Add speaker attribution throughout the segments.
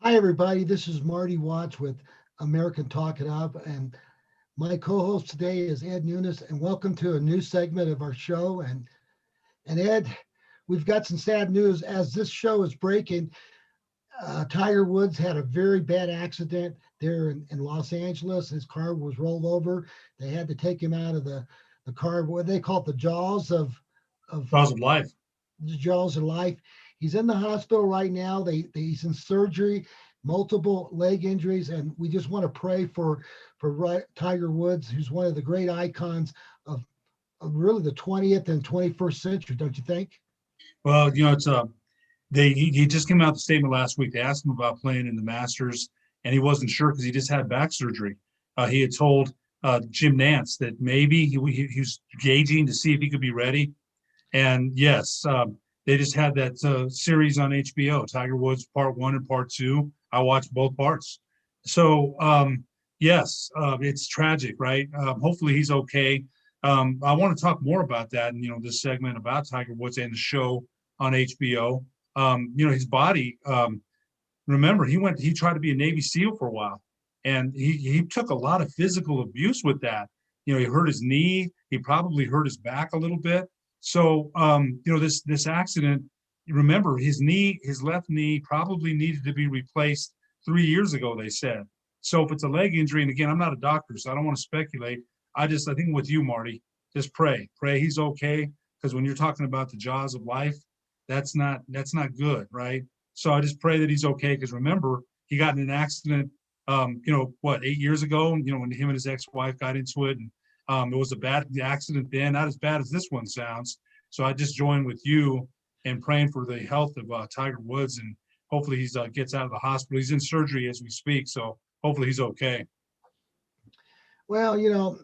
Speaker 1: Hi, everybody. This is Marty Watts with American Talk It Up. And my co host today is Ed Nunes. And welcome to a new segment of our show. And Ed, we've got some sad news. As this show is breaking, Tiger Woods had a very bad accident there in Los Angeles. His car was rolled over. They had to take him out of the car, what they call it, the of
Speaker 2: Jaws of life.
Speaker 1: the jaws of life. He's in the hospital right now. He's in surgery, multiple leg injuries, and we just want to pray for Tiger Woods, who's one of the great icons of, of really the 20th and 21st century, don't you think?
Speaker 2: Well, it's he just came out with a statement last week. They asked him about playing in the Masters, and he wasn't sure because he just had back surgery. He had told Jim Nance that maybe he was gauging to see if he could be ready. And yes, they just had that series on HBO, Tiger Woods Part One and Part Two. I watched both parts. So yes, it's tragic, right? Hopefully he's okay. I want to talk more about that, and this segment about Tiger Woods and the show on HBO. His body. Remember, he tried to be a Navy SEAL for a while, and he took a lot of physical abuse with that. He hurt his knee. He probably hurt his back a little bit. So, this accident. Remember, his left knee, probably needed to be replaced 3 years ago. They said. So, if it's a leg injury, and again, I'm not a doctor, so I don't want to speculate. I think with you, Marty, just pray he's okay, because when you're talking about the jaws of life, that's not good, right? So I just pray that he's okay, because remember, he got in an accident, 8 years ago, when him and his ex-wife got into it, and it was a bad accident then, not as bad as this one sounds. So I just join with you in praying for the health of Tiger Woods, and hopefully he gets out of the hospital. He's in surgery as we speak, so hopefully he's okay.
Speaker 1: Well,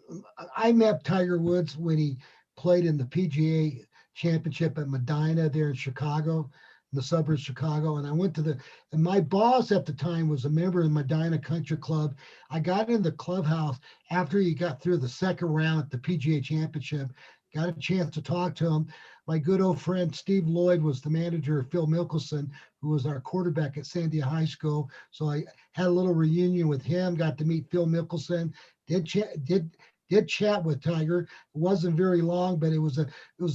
Speaker 1: I met Tiger Woods when he played in the PGA Championship at Medina there in Chicago, in the suburbs of Chicago. And I went to and my boss at the time was a member of the Medina Country Club. I got in the clubhouse after he got through the second round at the PGA Championship, got a chance to talk to him. My good old friend Steve Lloyd was the manager of Phil Mickelson, who was our quarterback at Sandia High School. So I had a little reunion with him, got to meet Phil Mickelson, did chat with Tiger. It wasn't very long, but it was the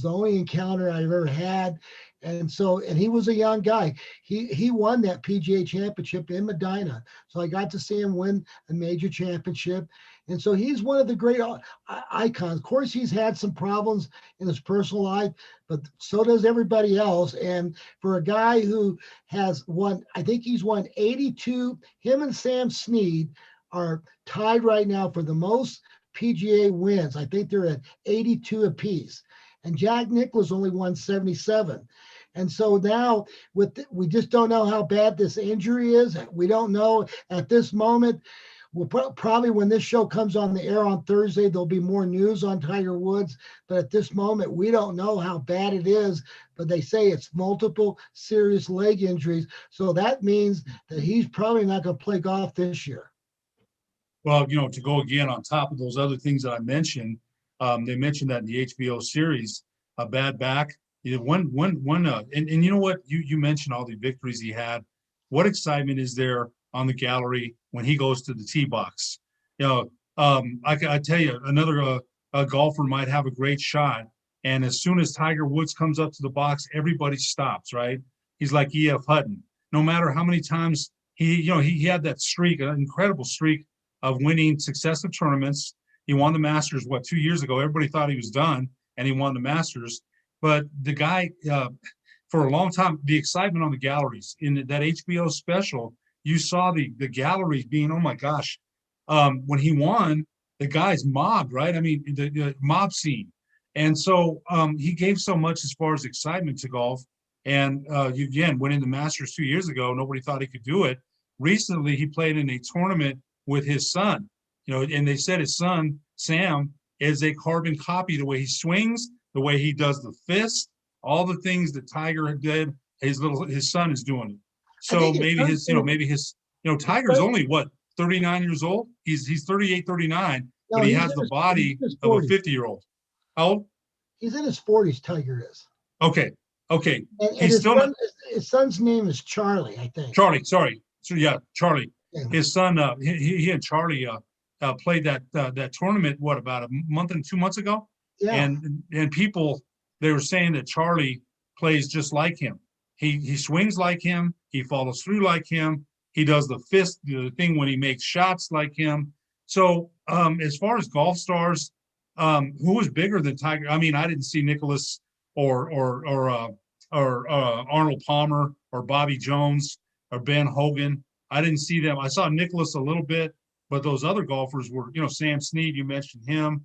Speaker 1: only encounter I've ever had. And he was a young guy. He won that PGA championship in Medina. So I got to see him win a major championship. And so he's one of the great icons. Of course, he's had some problems in his personal life, but so does everybody else. And for a guy who has won, I think he's won 82, him and Sam Snead are tied right now for the most PGA wins. I think they're at 82 apiece. And Jack Nicklaus only won 77. And so now we just don't know how bad this injury is. We don't know at this moment. We'll probably, when this show comes on the air on Thursday, there'll be more news on Tiger Woods. But at this moment, we don't know how bad it is. But they say it's multiple serious leg injuries. So that means that he's probably not going to play golf this year.
Speaker 2: Well, to go again on top of those other things that I mentioned, they mentioned that in the HBO series, a bad back. And you know what? You mentioned all the victories he had. What excitement is there on the gallery when he goes to the tee box? I tell you, another golfer might have a great shot, and as soon as Tiger Woods comes up to the box, everybody stops. Right? He's like E.F. Hutton. No matter how many times he had that streak, an incredible streak of winning successive tournaments. He won the Masters, 2 years ago? Everybody thought he was done, and he won the Masters. But the guy, for a long time, the excitement on the galleries in that HBO special, you saw the galleries being, oh my gosh, when he won, the guys mobbed, right? I mean, the mob scene. And so he gave so much as far as excitement to golf. And again, winning the Masters 2 years ago, nobody thought he could do it. Recently, he played in a tournament with his son, and they said his son, Sam, is a carbon copy. The way he swings, the way he does the fist, all the things that Tiger did, his son is doing it. So Tiger's only 39 years old. He's 38, 39,
Speaker 1: No,
Speaker 2: but he has the body of a 50-year-old. How old?
Speaker 1: He's in his 40s, Tiger is.
Speaker 2: Okay.
Speaker 1: And
Speaker 2: He's still
Speaker 1: his son's name is Charlie, I think.
Speaker 2: Charlie, sorry. So yeah, Charlie,
Speaker 1: Yeah.
Speaker 2: his son, he and Charlie played that tournament. What, about a month and 2 months ago?
Speaker 1: Yeah.
Speaker 2: And people, they were saying that Charlie plays just like him. He swings like him. He follows through like him. He does the thing when he makes shots like him. So as far as golf stars, who was bigger than Tiger? I mean, I didn't see Nicholas or Arnold Palmer or Bobby Jones or Ben Hogan. I didn't see them. I saw Nicholas a little bit, but those other golfers were, Sam Snead, you mentioned him.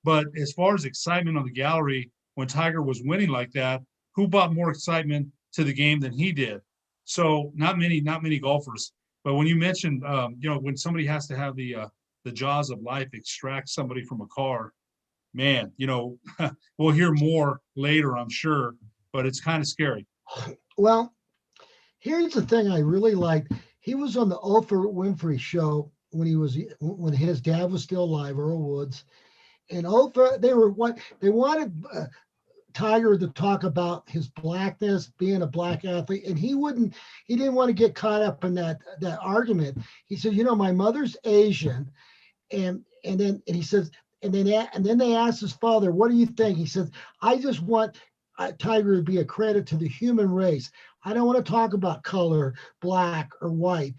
Speaker 2: But as far as excitement on the gallery, when Tiger was winning like that, who brought more excitement to the game than he did? So not many golfers. But when you mentioned, when somebody has to have the jaws of life extract somebody from a car, man, we'll hear more later, I'm sure, but it's kind of scary.
Speaker 1: Well, here's the thing I really liked. He was on the Oprah Winfrey show when his dad was still alive, Earl Woods, and Oprah. They wanted Tiger to talk about his blackness, being a black athlete, and he didn't want to get caught up in that argument. He said, my mother's Asian, and he says, and then they asked his father, what do you think? He says, I just want Tiger to be a credit to the human race. I don't want to talk about color, black or white.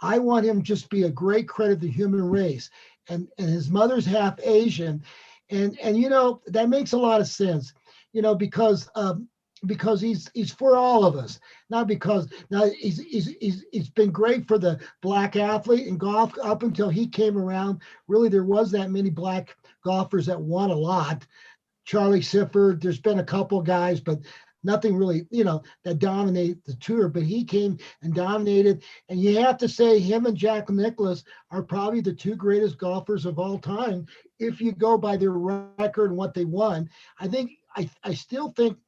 Speaker 1: I want him just be a great credit to the human race. And his mother's half Asian, and that makes a lot of sense, because he's for all of us, not because now he's been great for the black athlete in golf up until he came around. Really, there was that many black golfers that won a lot. Charlie Sifford, there's been a couple guys, but nothing really, that dominate the tour. But he came and dominated, and you have to say him and Jack Nicklaus are probably the two greatest golfers of all time if you go by their record and what they won. I still think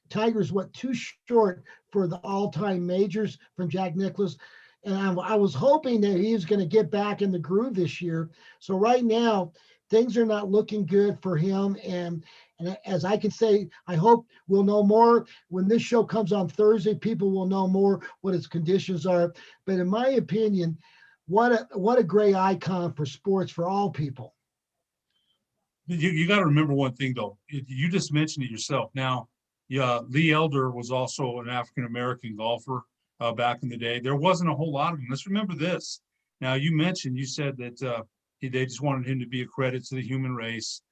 Speaker 1: Tiger's too short for the all-time majors from Jack Nicklaus, and I was hoping that he was going to get back in the groove this year. So right now, things are not looking good for him. And as I can say, I hope we'll know more when this show comes on Thursday. People will know more what his conditions are. But in my opinion, what a great icon for sports for all people.
Speaker 2: You got to remember one thing though. You just mentioned it yourself. Now, yeah, Lee Elder was also an African American golfer back in the day. There wasn't a whole lot of them. Let's remember this. Now, you said that they just wanted him to be a credit to the human race.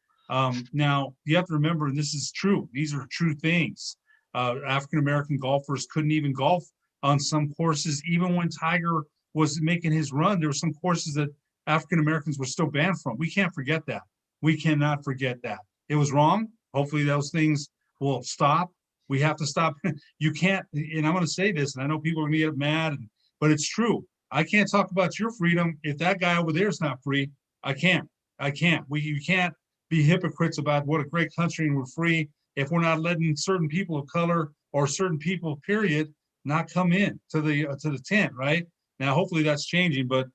Speaker 2: Now, you have to remember, and this is true. These are true things. African American golfers couldn't even golf on some courses, even when Tiger was making his run. There were some courses that African Americans were still banned from. We can't forget that. We cannot forget that. It was wrong. Hopefully those things will stop. We have to stop. You can't, and I'm going to say this, and I know people are going to get mad, but it's true. I can't talk about your freedom if that guy over there is not free. I can't. You can't be hypocrites about what a great country and we're free if we're not letting certain people of color or certain people, period, not come in to the tent, right? Now, hopefully that's changing, but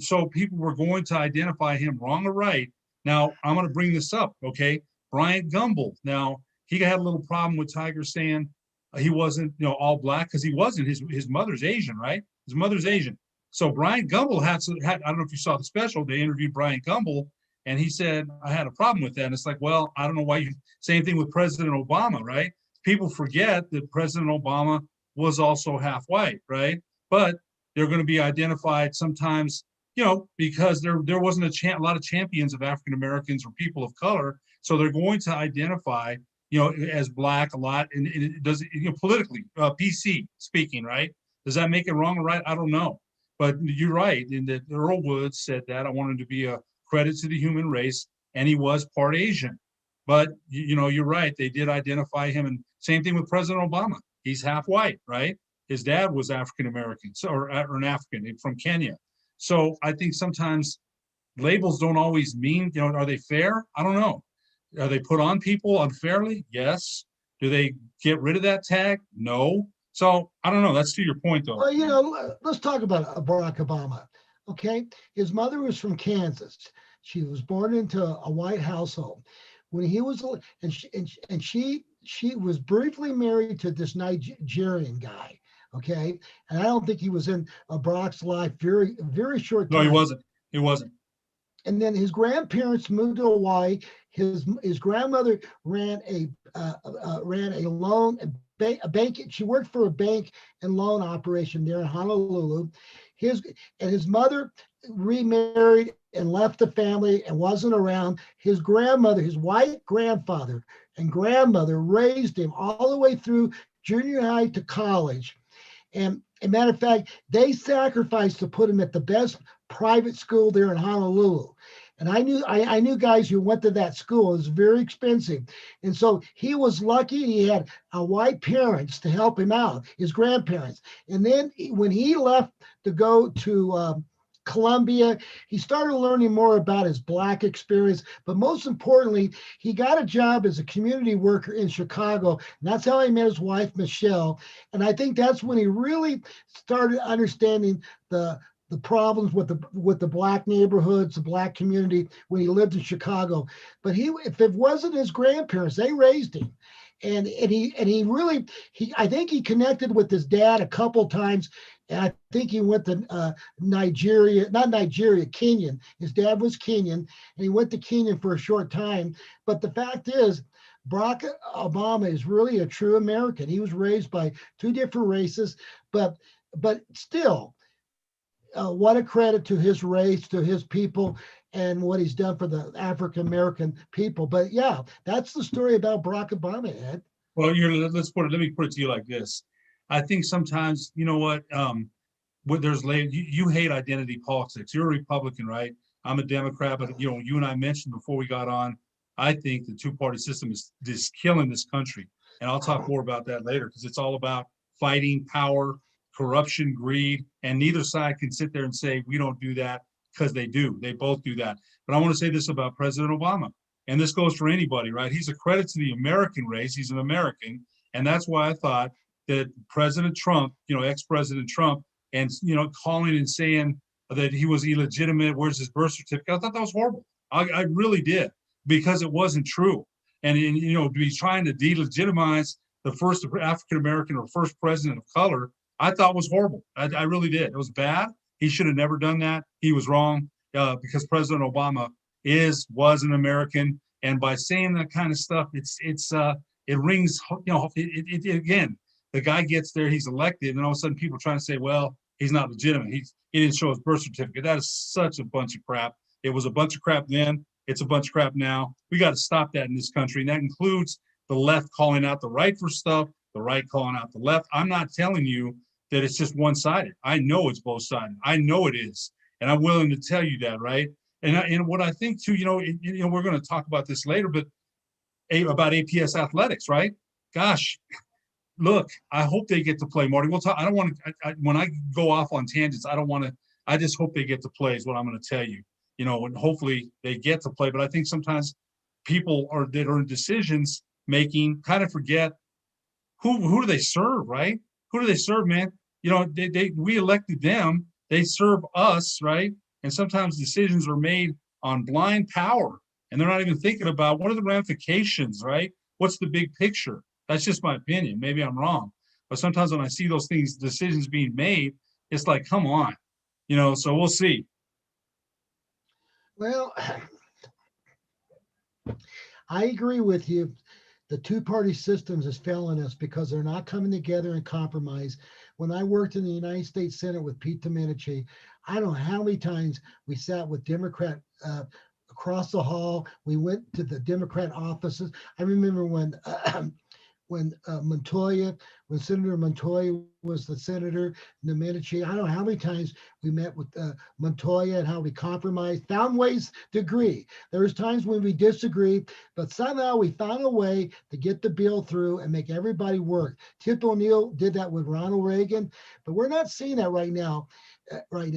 Speaker 2: so people were going to identify him wrong or right. Now, I'm going to bring this up, okay? Bryant Gumbel. Now, he had a little problem with Tiger saying he wasn't, all black, because he wasn't. His mother's Asian, right? His mother's Asian. So Bryant Gumbel had, I don't know if you saw the special, they interviewed Bryant Gumbel, and he said, I had a problem with that. And it's like, well, I don't know why same thing with President Obama, right? People forget that President Obama was also half white, right? But they're going to be identified sometimes, because there wasn't a lot of champions of African Americans or people of color. So they're going to identify, as black a lot. And it does, politically, PC speaking, right? Does that make it wrong or right? I don't know. But you're right. In that Earl Woods said that I wanted to be a credit to the human race, and he was part Asian. But, you're right. They did identify him. And same thing with President Obama. He's half white, right? His dad was African American, or an African from Kenya. So I think sometimes labels don't always mean, are they fair? I don't know. Are they put on people unfairly? Yes. Do they get rid of that tag? No. So I don't know. That's to your point, though.
Speaker 1: Well, let's talk about Barack Obama. Okay, his mother was from Kansas. She was born into a white household. When he was, and she was briefly married to this Nigerian guy. Okay, and I don't think he was in Brock's life very short
Speaker 2: No, he
Speaker 1: time.
Speaker 2: wasn't. He wasn't.
Speaker 1: And then his grandparents moved to Hawaii. His grandmother ran a loan a bank. She worked for a bank and loan operation there in Honolulu. His and his mother remarried and left the family and wasn't around. His grandmother, his white grandfather and grandmother raised him all the way through junior high to college. And a matter of fact, they sacrificed to put him at the best private school there in Honolulu. And I knew guys who went to that school. It was very expensive. And so he was lucky he had white parents to help him out, his grandparents. And then when he left to go to Columbia, he started learning more about his Black experience. But most importantly, he got a job as a community worker in Chicago. And that's how he met his wife, Michelle. And I think that's when he really started understanding the problems with the Black neighborhoods, the Black community when he lived in Chicago. But if it wasn't his grandparents, they raised him. And he really I think he connected with his dad a couple times. And I think he went to Nigeria, not Nigeria, Kenyan. His dad was Kenyan, and he went to Kenya for a short time. But the fact is, Barack Obama is really a true American. He was raised by two different races, but still, what a credit to his race, to his people, and what he's done for the African American people. But yeah, that's the story about Barack Obama, Ed.
Speaker 2: Well, let me put it to you like this. I think sometimes, you know what you hate identity politics. You're a Republican, right? I'm a Democrat, but you and I mentioned before we got on, I think the two-party system is killing this country. And I'll talk more about that later because it's all about fighting power, corruption, greed, and neither side can sit there and say we don't do that because they do. They both do that. But I want to say this about President Obama, and this goes for anybody, right? He's a credit to the American race. He's an American, and that's why I thought that President Trump, ex-President Trump, and calling and saying that he was illegitimate, where's his birth certificate? I thought that was horrible. I really did, because it wasn't true. And to be trying to delegitimize the first African American or first president of color, I thought was horrible. I really did. It was bad. He should have never done that. He was wrong, because President Obama was an American, and by saying that kind of stuff, it rings. Again, the guy gets there, he's elected, and all of a sudden people are trying to say, well, he's not legitimate. He didn't show his birth certificate. That is such a bunch of crap. It was a bunch of crap then. It's a bunch of crap now. We got to stop that in this country, and that includes the left calling out the right for stuff, the right calling out the left. I'm not telling you that it's just one-sided. I know it's both-sided. I know it is, and I'm willing to tell you that, right? And what I think too, we're going to talk about this later, but about APS athletics, right? Gosh, look, I hope they get to play, Marty. We'll talk. I don't want to. When I go off on tangents, I don't want to. I just hope they get to play. Is what I'm going to tell you. And hopefully they get to play. But I think sometimes people that are in decisions making kind of forget who do they serve, right? Who do they serve, man? We elected them. They serve us, right? And sometimes decisions are made on blind power, and they're not even thinking about what are the ramifications, right? What's the big picture? That's just my opinion. Maybe I'm wrong, but sometimes when I see those decisions being made, it's like, come on, so we'll see.
Speaker 1: Well, I agree with you. The two-party systems is failing us because they're not coming together and compromise. When I worked in the United States Senate with Pete Domenici, I don't know how many times we sat with Democrat across the hall. We went to the Democrat offices. I remember when Senator Montoya was the senator, Domenici, I don't know how many times we met with Montoya and how we compromised, found ways to agree. There was times when we disagree, but somehow we found a way to get the bill through and make everybody work. Tip O'Neill did that with Ronald Reagan, but we're not seeing that right now.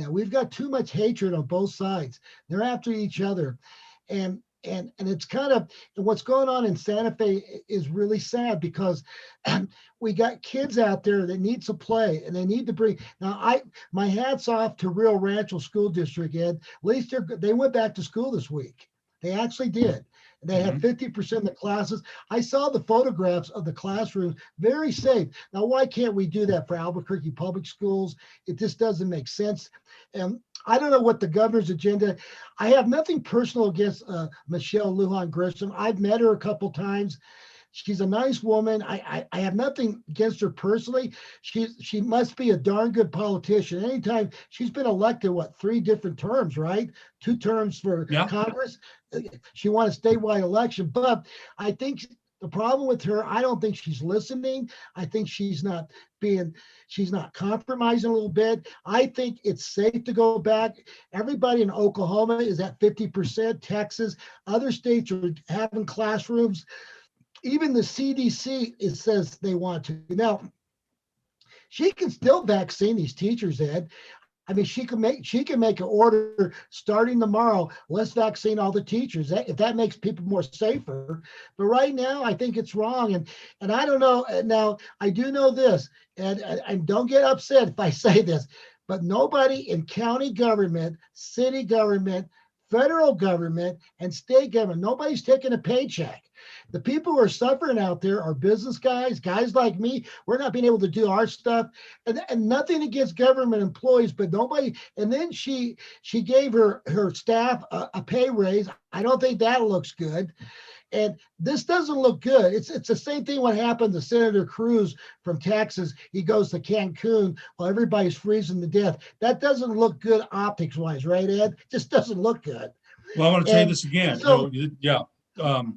Speaker 1: We've got too much hatred on both sides. They're after each other. And it's kind of, and what's going on in Santa Fe is really sad because we got kids out there that need to play and they need to bring. Now, my hat's off to Rio Rancho School District, Ed. At least they went back to school this week. They actually did. They have 50% of the classes. I saw the photographs of the classroom, very safe. Now, why can't we do that for Albuquerque public schools? It just doesn't make sense. And I don't know what the governor's agenda. I have nothing personal against Michelle Lujan Grisham. I've met her a couple times. She's a nice woman. I have nothing against her personally. She must be a darn good politician. Anytime she's been elected, 3 different terms, right? 2 terms for Congress. She won a statewide election. But I think the problem with her, I don't think she's listening. I think she's not compromising a little bit. I think it's safe to go back. Everybody in Oklahoma is at 50%. Texas, other states are having classrooms. Even the CDC, it says they want to. Now, she can still vaccine these teachers, Ed. I mean, she can make an order starting tomorrow. Let's vaccine all the teachers. If that makes people more safer. But right now, I think it's wrong. And I don't know. Now, I do know this, and don't get upset if I say this, but nobody in county government, city government, federal government, and state government, nobody's taking a paycheck. The people who are suffering out there are business guys like me. We're not being able to do our stuff, and nothing against government employees, but nobody. And then she gave her staff a pay raise. I don't think that looks good. And this doesn't look good. It's the same thing what happened to Senator Cruz from Texas. He goes to Cancun while everybody's freezing to death. That doesn't look good optics wise, right, Ed? Just doesn't look good.
Speaker 2: Well, I want to tell you this again.
Speaker 1: So,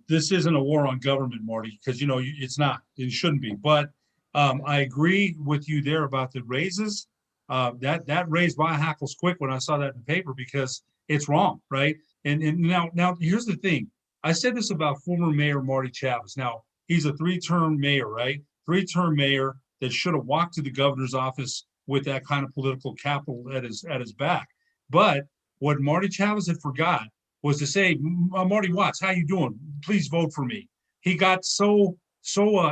Speaker 2: This isn't a war on government, Marty, because it's not. It shouldn't be. But I agree with you there about the raises. That raised my hackles quick when I saw that in the paper because it's wrong, right? And now here's the thing. I said this about former Mayor Marty Chavez. Now he's a 3-term mayor, right? 3-term mayor that should have walked to the governor's office with that kind of political capital at his back. But what Marty Chavez had forgot was to say, Marty Watts, how you doing? Please vote for me. He got so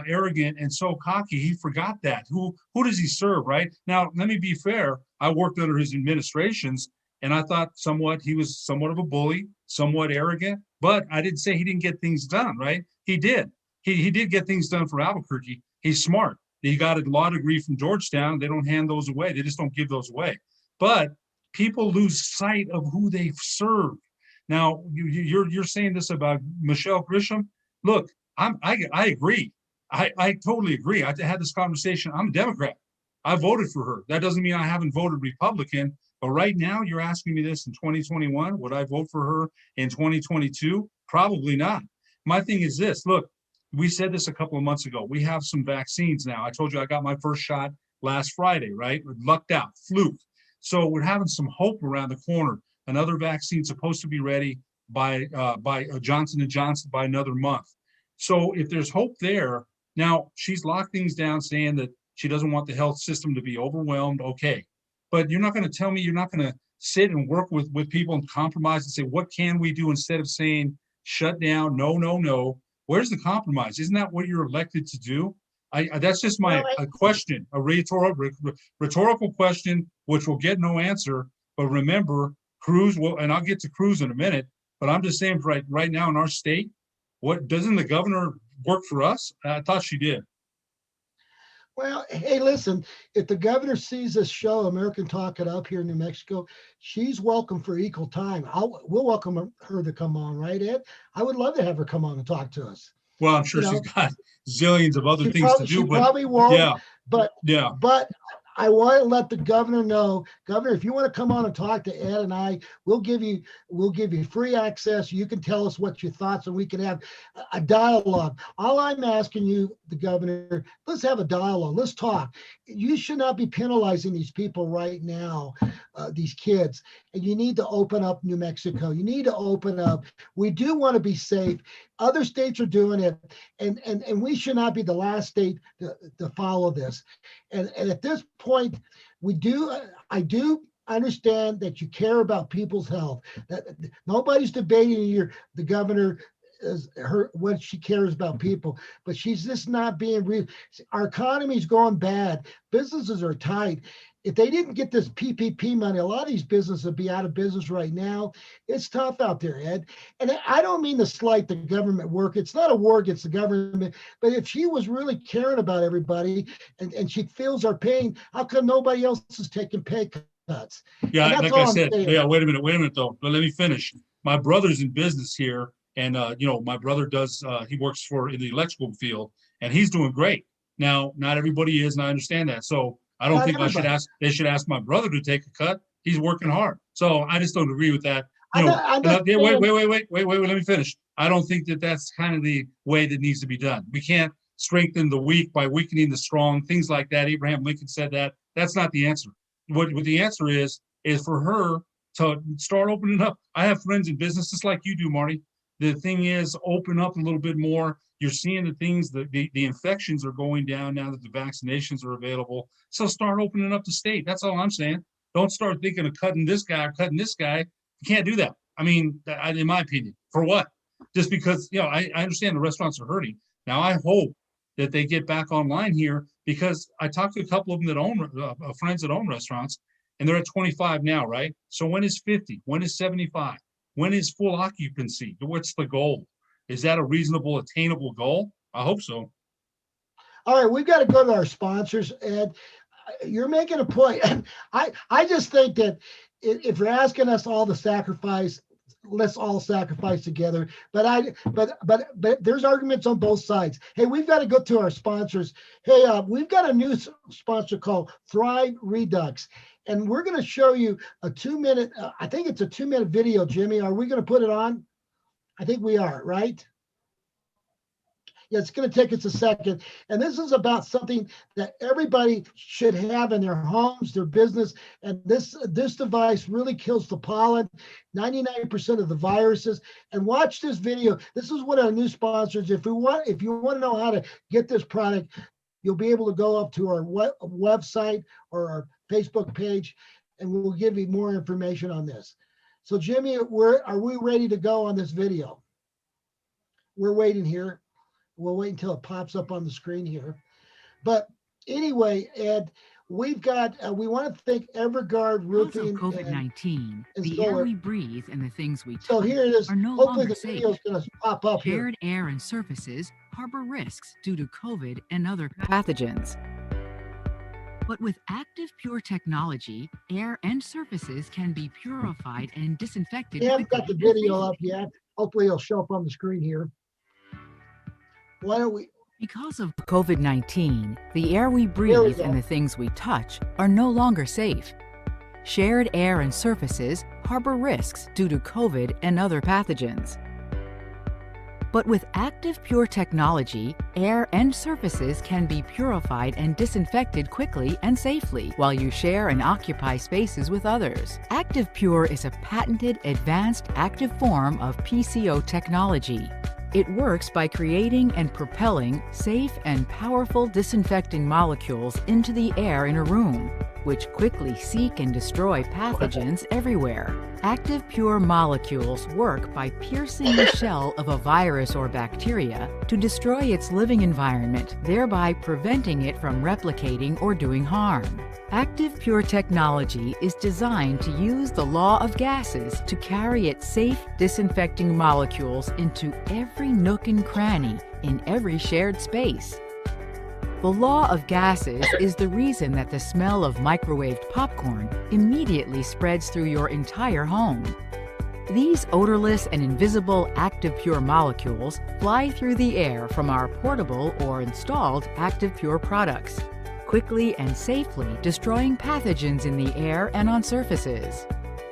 Speaker 2: arrogant and so cocky, he forgot that. Who does he serve, right? Now, let me be fair. I worked under his administrations, and I thought he was somewhat of a bully, somewhat arrogant, but I didn't say he didn't get things done, right? He did. He did get things done for Albuquerque. He's smart. He got a law degree from Georgetown. They don't hand those away. They just don't give those away. But people lose sight of who they've served. Now, you're saying this about Michelle Grisham. Look, I agree. I totally agree. I had this conversation. I'm a Democrat. I voted for her. That doesn't mean I haven't voted Republican. But right now, you're asking me this in 2021. Would I vote for her in 2022? Probably not. My thing is this. Look, we said this a couple of months ago. We have some vaccines now. I told you I got my first shot last Friday, right? Lucked out, fluke. So we're having some hope around the corner. Another vaccine supposed to be ready by Johnson & Johnson by another month. So if there's hope there, now she's locked things down saying that she doesn't want the health system to be overwhelmed. Okay. But you're not going to tell me you're not going to sit and work with people and compromise and say, what can we do instead of saying shut down? No. Where's the compromise? Isn't that what you're elected to do? That's just my question, a rhetorical question, which will get no answer. But remember, Cruz will, and I'll get to Cruz in a minute, but I'm just saying right now in our state, doesn't the governor work for us? I thought she did.
Speaker 1: Well, hey, listen, if the governor sees this show, American Talk It Up here in New Mexico, she's welcome for equal time. We'll welcome her to come on, right, Ed? I would love to have her come on and talk to us.
Speaker 2: Well, I'm sure she's got zillions of other things to do.
Speaker 1: She probably won't.
Speaker 2: Yeah.
Speaker 1: But I want to let the governor know, Governor, if you want to come on and talk to Ed and I, we'll give you free access. You can tell us what your thoughts, and we can have a dialogue. All I'm asking you, the governor, let's have a dialogue. Let's talk. You should not be penalizing these people right now, these kids. And you need to open up New Mexico. You need to open up. We do want to be safe. Other states are doing it, and we should not be the last state to follow this. And at this point, I do understand that you care about people's health. That nobody's debating the governor what she cares about people, but she's just not being real. Our economy's going bad. Businesses are tight. if they didn't get this PPP money, a lot of these businesses would be out of business right now. It's tough out there, Ed. And I don't mean to slight the government work. It's not a war against the government, but if she was really caring about everybody and she feels our pain, how come nobody else is taking pay cuts?
Speaker 2: Yeah,
Speaker 1: And that's
Speaker 2: like
Speaker 1: all
Speaker 2: I
Speaker 1: I'm
Speaker 2: said,
Speaker 1: saying.
Speaker 2: yeah, wait a minute though. But let me finish. My brother's in business here, and my brother does. He works in the electrical field, and he's doing great. Now, not everybody is, and I understand that. So I don't
Speaker 1: Not
Speaker 2: think
Speaker 1: everybody.
Speaker 2: they should ask my brother to take a cut. He's working hard. So I just don't agree with that.
Speaker 1: I'm not
Speaker 2: Yeah,
Speaker 1: saying,
Speaker 2: wait. Let me finish. I don't think that that's kind of the way that needs to be done. We can't strengthen the weak by weakening the strong. Things like that. Abraham Lincoln said that. That's not the answer. What the answer is for her to start opening up. I have friends in business just like you do, Marty. The thing is, open up a little bit more. You're seeing the things, the infections are going down now that the vaccinations are available. So start opening up the state. That's all I'm saying. Don't start thinking of cutting this guy or cutting this guy. You can't do that. I mean, in my opinion, for what? Just because, I understand the restaurants are hurting. Now, I hope that they get back online here because I talked to a couple of them that own friends that own restaurants, and they're at 25 now, right? So when is 50? When is 75? When is full occupancy? What's the goal? Is that a reasonable, attainable goal? I hope so.
Speaker 1: all right, we've got to go to our sponsors, Ed. You're making a point. I just think that if you're asking us all to sacrifice, let's all sacrifice together. But there's arguments on both sides. Hey, we've got to go to our sponsors. Hey, we've got a new sponsor called Thrive Redux, and we're going to show you a 2-minute. I think it's a 2-minute video. Jimmy, are we going to put it on? I think we are, right? Yeah, it's going to take us a second. And this is about something that everybody should have in their homes, their business. And this device really kills the pollen, 99% of the viruses. And watch this video. This is what our new sponsors, if you want to know how to get this product, you'll be able to go up to our website or our Facebook page, and we'll give you more information on this. So Jimmy, are we ready to go on this video? We're waiting here. We'll wait until it pops up on the screen here. But anyway, Ed, we've got, we want to thank Everguard Roofing.
Speaker 3: Because of COVID-19, the
Speaker 1: solar.
Speaker 3: air we breathe and the things we touch
Speaker 1: So here it is.
Speaker 3: are no
Speaker 1: Hopefully
Speaker 3: longer
Speaker 1: the
Speaker 3: safe.
Speaker 1: video is going to pop up here.
Speaker 3: Shared air and surfaces harbor risks due to COVID and other pathogens. But with Activepure technology, air and surfaces can be purified and disinfected.
Speaker 1: We haven't got the
Speaker 3: quickly and
Speaker 1: video
Speaker 3: safely.
Speaker 1: up yet. Hopefully it'll show up on the screen here. Why don't we?
Speaker 3: Because of COVID-19, the air we
Speaker 1: There we
Speaker 3: breathe
Speaker 1: go.
Speaker 3: and the things we touch are no longer safe. Shared air and surfaces harbor risks due to COVID and other pathogens. But with Activepure technology, air and surfaces can be purified and disinfected quickly and safely while you share and occupy spaces with others. Activepure is a patented advanced active form of PCO technology. It works by creating and propelling safe and powerful disinfecting molecules into the air in a room, which quickly seek and destroy pathogens everywhere. Activepure molecules work by piercing the shell of a virus or bacteria to destroy its living environment, thereby preventing it from replicating or doing harm. Activepure technology is designed to use the law of gases to carry its safe disinfecting molecules into every nook and cranny in every shared space. The law of gases is the reason that the smell of microwaved popcorn immediately spreads through your entire home. These odorless and invisible Activepure molecules fly through the air from our portable or installed Activepure products, quickly and safely destroying pathogens in the air and on surfaces.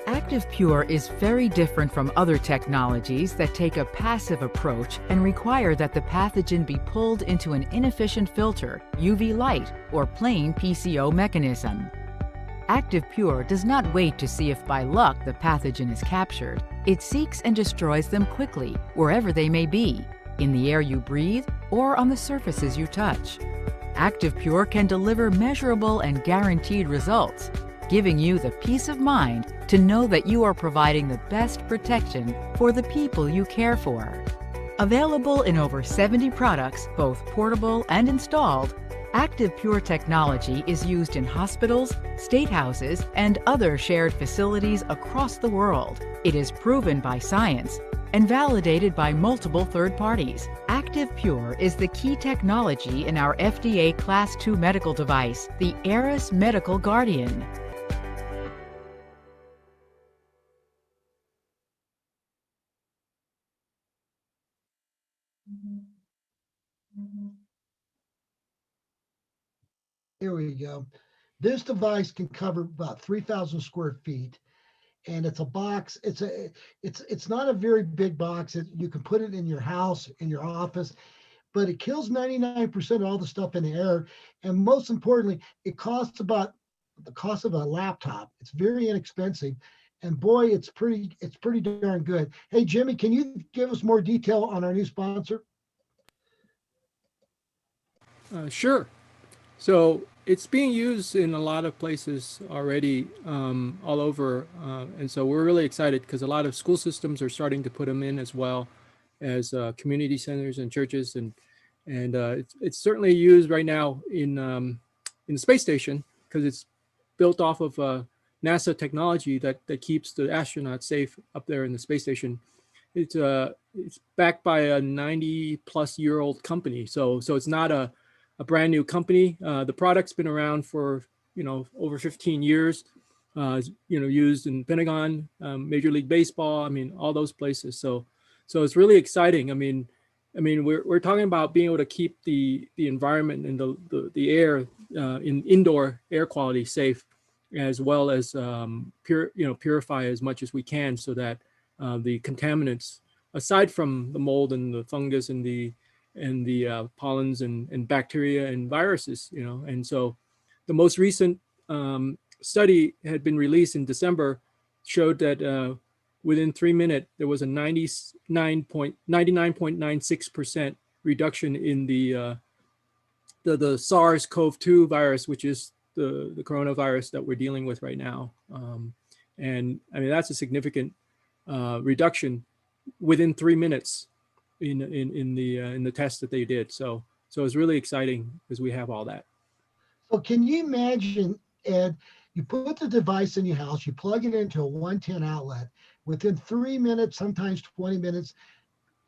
Speaker 3: Activepure is very different from other technologies that take a passive approach and require that the pathogen be pulled into an inefficient filter, UV light, or plain PCO mechanism. Activepure does not wait to see if by luck the pathogen is captured. It seeks and destroys them quickly, wherever they may be, in the air you breathe or on the surfaces you touch. Activepure can deliver measurable and guaranteed results, giving you the peace of mind to know that you are providing the best protection for the people you care for. Available in over 70 products, both portable and installed, Activepure technology is used in hospitals, state houses, and other shared facilities across the world. It is proven by science and validated by multiple third parties. Activepure is the key technology in our FDA Class II medical device, the Aeris Medical Guardian.
Speaker 1: Here we go. This device can cover about 3,000 square feet, and it's a box. It's not a very big box. You can put it in your house, in your office, but it kills 99% of all the stuff in the air. And most importantly, it costs about the cost of a laptop. It's very inexpensive, and boy, it's pretty darn good. Hey, Jimmy, can you give us more detail on our new sponsor?
Speaker 4: Sure. So it's being used in a lot of places already, all over. And so we're really excited because a lot of school systems are starting to put them in, as well as community centers and churches. And it's certainly used right now in the space station, because it's built off of NASA technology that keeps the astronauts safe up there in the space station. It's backed by a 90-plus-year-old company. So it's not a brand new company. The product's been around for, over 15 years, used in Pentagon, Major League Baseball, all those places. So it's really exciting. We're talking about being able to keep the environment and the air in indoor air quality safe, as well as purify as much as we can, so that the contaminants, aside from the mold and the fungus and the pollens and bacteria and viruses, and so the most recent study had been released in December, showed that within 3 minutes there was a 99.96% reduction in the SARS-CoV-2 virus, which is the coronavirus that we're dealing with right now. And that's a significant reduction within 3 minutes in the test that they did. So it's really exciting because we have all that.
Speaker 1: So can you imagine, Ed, you put the device in your house, you plug it into a 110 outlet, within 3 minutes, sometimes 20 minutes,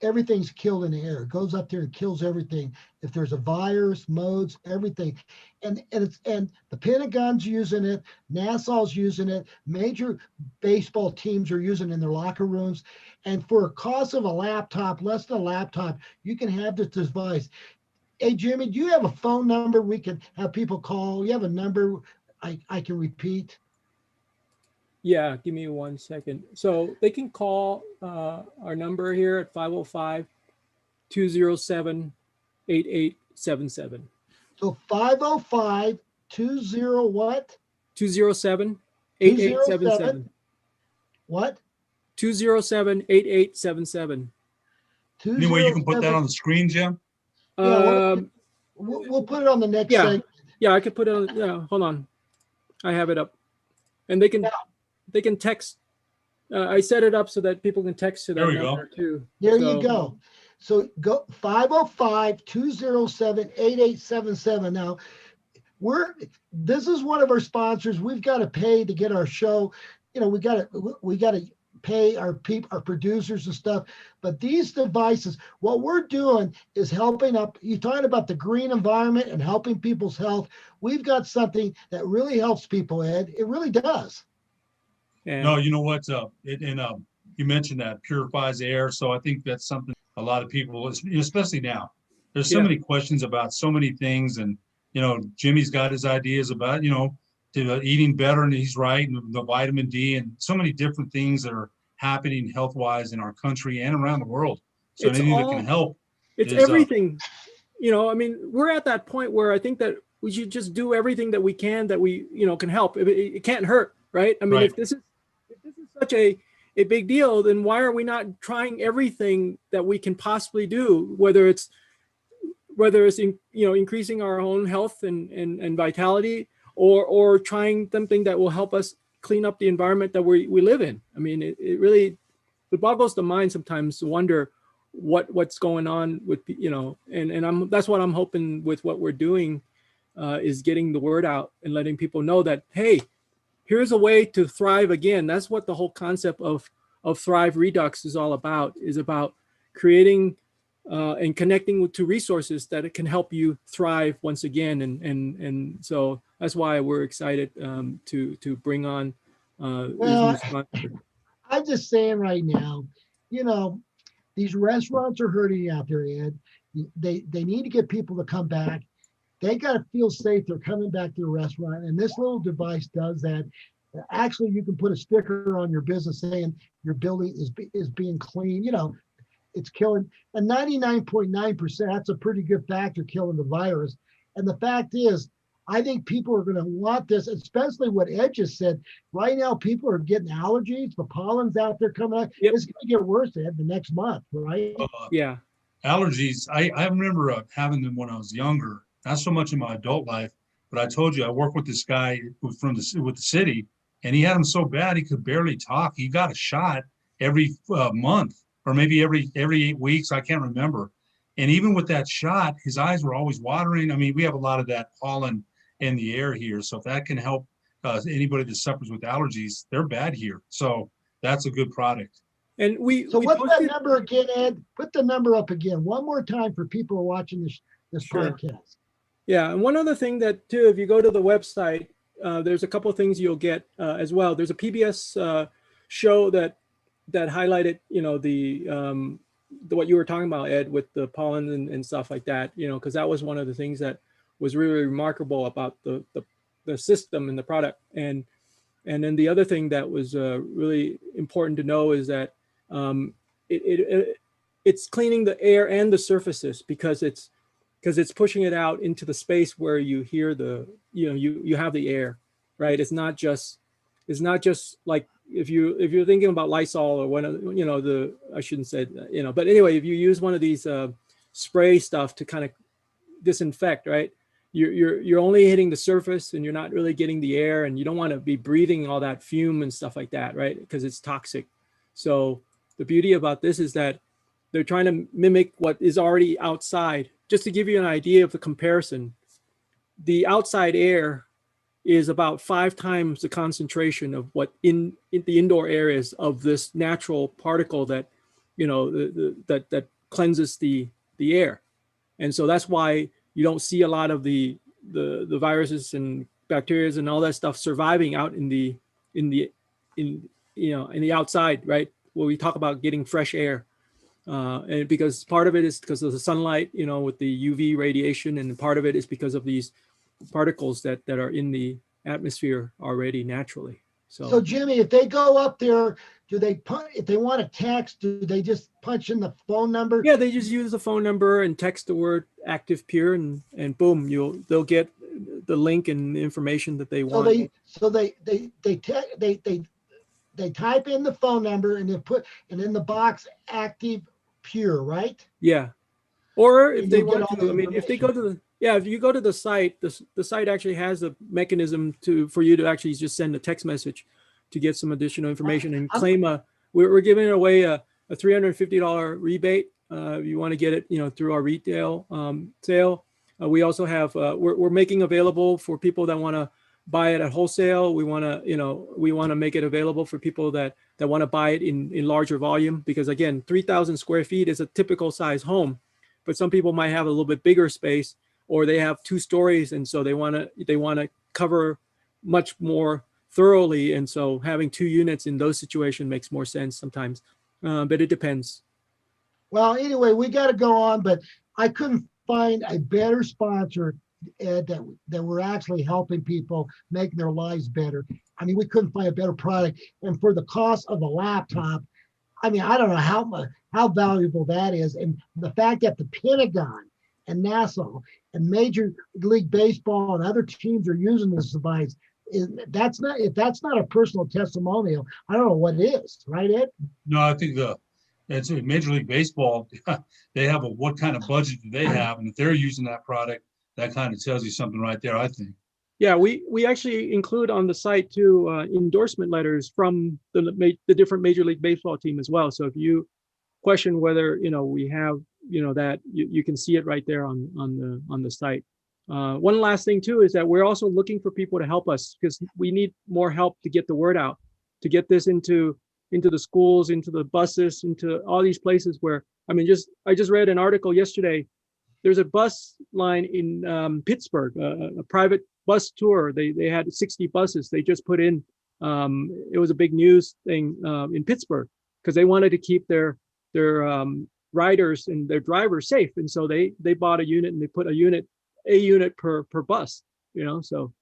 Speaker 1: everything's killed in the air. It goes up there and kills everything. If there's a virus, modes, everything. And the Pentagon's using it, NASA's using it, major baseball teams are using it in their locker rooms. And for a cost of a laptop, less than a laptop, you can have this device. Hey, Jimmy, do you have a phone number we can have people call? You have a number I can repeat?
Speaker 4: Yeah, give me 1 second. So they can call our number here at 505-207-8877.
Speaker 1: So 505-20 what?
Speaker 4: 207-8877.
Speaker 1: What?
Speaker 4: 207-8877.
Speaker 2: Any way you can put that on the screen, Jim?
Speaker 1: We'll put it on the next segment.
Speaker 4: Yeah, I could put it on. Yeah, hold on. I have it up. And they can text. I set it up so that people can text to that number too.
Speaker 1: There you go. So go 505-207-8877. Now, this is one of our sponsors. We've got to pay to get our show. We got to pay our producers and stuff. But these devices, what we're doing is helping up. You're talking about the green environment and helping people's health. We've got something that really helps people, Ed. It really does.
Speaker 4: Yeah.
Speaker 2: No, you know what? You mentioned that purifies air. So I think that's something a lot of people, especially now, there's so many questions about so many things. And, Jimmy's got his ideas about, eating better, and he's right, and the vitamin D and so many different things that are happening health-wise in our country and around the world. So anything that can help.
Speaker 4: It's everything. We're at that point where I think that we should just do everything that we can, that we, can help. It can't hurt, right? If this is such a big deal, then why are we not trying everything that we can possibly do, whether it's increasing our own health and vitality, or trying something that will help us clean up the environment that we live in. It really boggles the mind sometimes to wonder what's going on with, and that's what I'm hoping with what we're doing is getting the word out and letting people know that, hey, here's a way to thrive again. That's what the whole concept of Thrive Redux is all about, is about creating and connecting to resources that it can help you thrive once again. And so that's why we're excited to bring on this new
Speaker 1: Well,
Speaker 4: sponsor.
Speaker 1: I'm just saying right now, you know, these restaurants are hurting out there, Ed. They need to get people to come back. They got to feel safe. They're coming back to the restaurant, and this little device does that. Actually, you can put a sticker on your business saying your building is being clean. You know, it's killing, and 99.9%. That's a pretty good factor killing the virus. And the fact is, I think people are going to want this, especially what Ed just said. Right now, people are getting allergies. The pollen's out there coming out.
Speaker 4: Yep.
Speaker 1: It's going to get worse, Ed, the next month, right?
Speaker 4: Yeah.
Speaker 2: Allergies, I remember having them when I was younger, not so much in my adult life, but I told you I worked with this guy with the city, and he had them so bad he could barely talk. He got a shot every month, or maybe every 8 weeks. I can't remember. And even with that shot, his eyes were always watering. I mean, we have a lot of that pollen in the air here. So if that can help anybody that suffers with allergies, they're bad here. So that's a good product.
Speaker 4: And
Speaker 1: So
Speaker 4: we
Speaker 1: what's that
Speaker 4: posted,
Speaker 1: number again, Ed? Put the number up again one more time for people who are watching this
Speaker 4: Sure.
Speaker 1: podcast.
Speaker 4: yeah. And one other thing that too, if you go to the website, there's a couple of things you'll get as well. There's a PBS show that highlighted, you know, the what you were talking about, Ed, with the pollen and stuff like that, you know, because that was one of the things that was really remarkable about the system and the product. And then the other thing that was really important to know is that it's cleaning the air and the surfaces, because it's pushing it out into the space where you hear you have the air, right? It's not just like if you're thinking about Lysol or one of, you know, I shouldn't say, you know, but anyway, if you use one of these spray stuff to kind of disinfect, right? You're only hitting the surface and you're not really getting the air, and you don't want to be breathing all that fume and stuff like that, right? Because it's toxic. So the beauty about this is that they're trying to mimic what is already outside. Just to give you an idea of the comparison, the outside air is about 5 times the concentration of what in the indoor areas of this natural particle that, you know, that cleanses the air. And so that's why you don't see a lot of the viruses and bacteria and all that stuff surviving out in the outside, right? Where we talk about getting fresh air. And because part of it is because of the sunlight, you know, with the UV radiation, and part of it is because of these particles that are in the atmosphere already naturally.
Speaker 1: So Jimmy, if they go up there, if they want to text, do they just punch in the phone number?
Speaker 4: Yeah, they just use the phone number and text the word Activepure, and boom, they'll get the link and the information that they want.
Speaker 1: So they type in the phone number and in the box Activepure, right?
Speaker 4: Yeah. Or if
Speaker 1: And
Speaker 4: they
Speaker 1: you'll get
Speaker 4: want
Speaker 1: all
Speaker 4: to,
Speaker 1: the
Speaker 4: I mean, if they go to if you go to the site, the site actually has a mechanism for you to actually just send a text message to get some additional information and claim we're giving away a $350 rebate if you want to get it, you know, through our retail sale. We also have we're making available for people that want to buy it at wholesale. We want to make it available for people that want to buy it in larger volume, because again, 3,000 square feet is a typical size home, but some people might have a little bit bigger space, or they have 2 stories, and so they want to cover much more thoroughly, and so having 2 units in those situations makes more sense sometimes, but it depends.
Speaker 1: Well, anyway, we got to go on, but I couldn't find a better sponsor, Ed, that we're actually helping people, making their lives better. I mean, we couldn't find a better product, and for the cost of a laptop, I mean, I don't know how valuable that is, and the fact that the Pentagon and NASA and Major League Baseball and other teams are using this device, if that's not a personal testimonial, I don't know what is, right, Ed?
Speaker 2: No, I think it's Major League Baseball. They have what kind of budget do they have, and if they're using that product, that kind of tells you something right there, I think.
Speaker 4: Yeah, we actually include on the site too endorsement letters from the different Major League Baseball team as well. So if you question whether we have that, you can see it right there on the site. One last thing too is that we're also looking for people to help us because we need more help to get the word out, to get this into the schools, into the buses, into all these places where, I mean, I just read an article yesterday. There's a bus line in Pittsburgh, a private bus tour. They had 60 buses. They just put in. It was a big news thing in Pittsburgh because they wanted to keep their riders and their drivers safe, and so they bought a unit and they put a unit per bus. So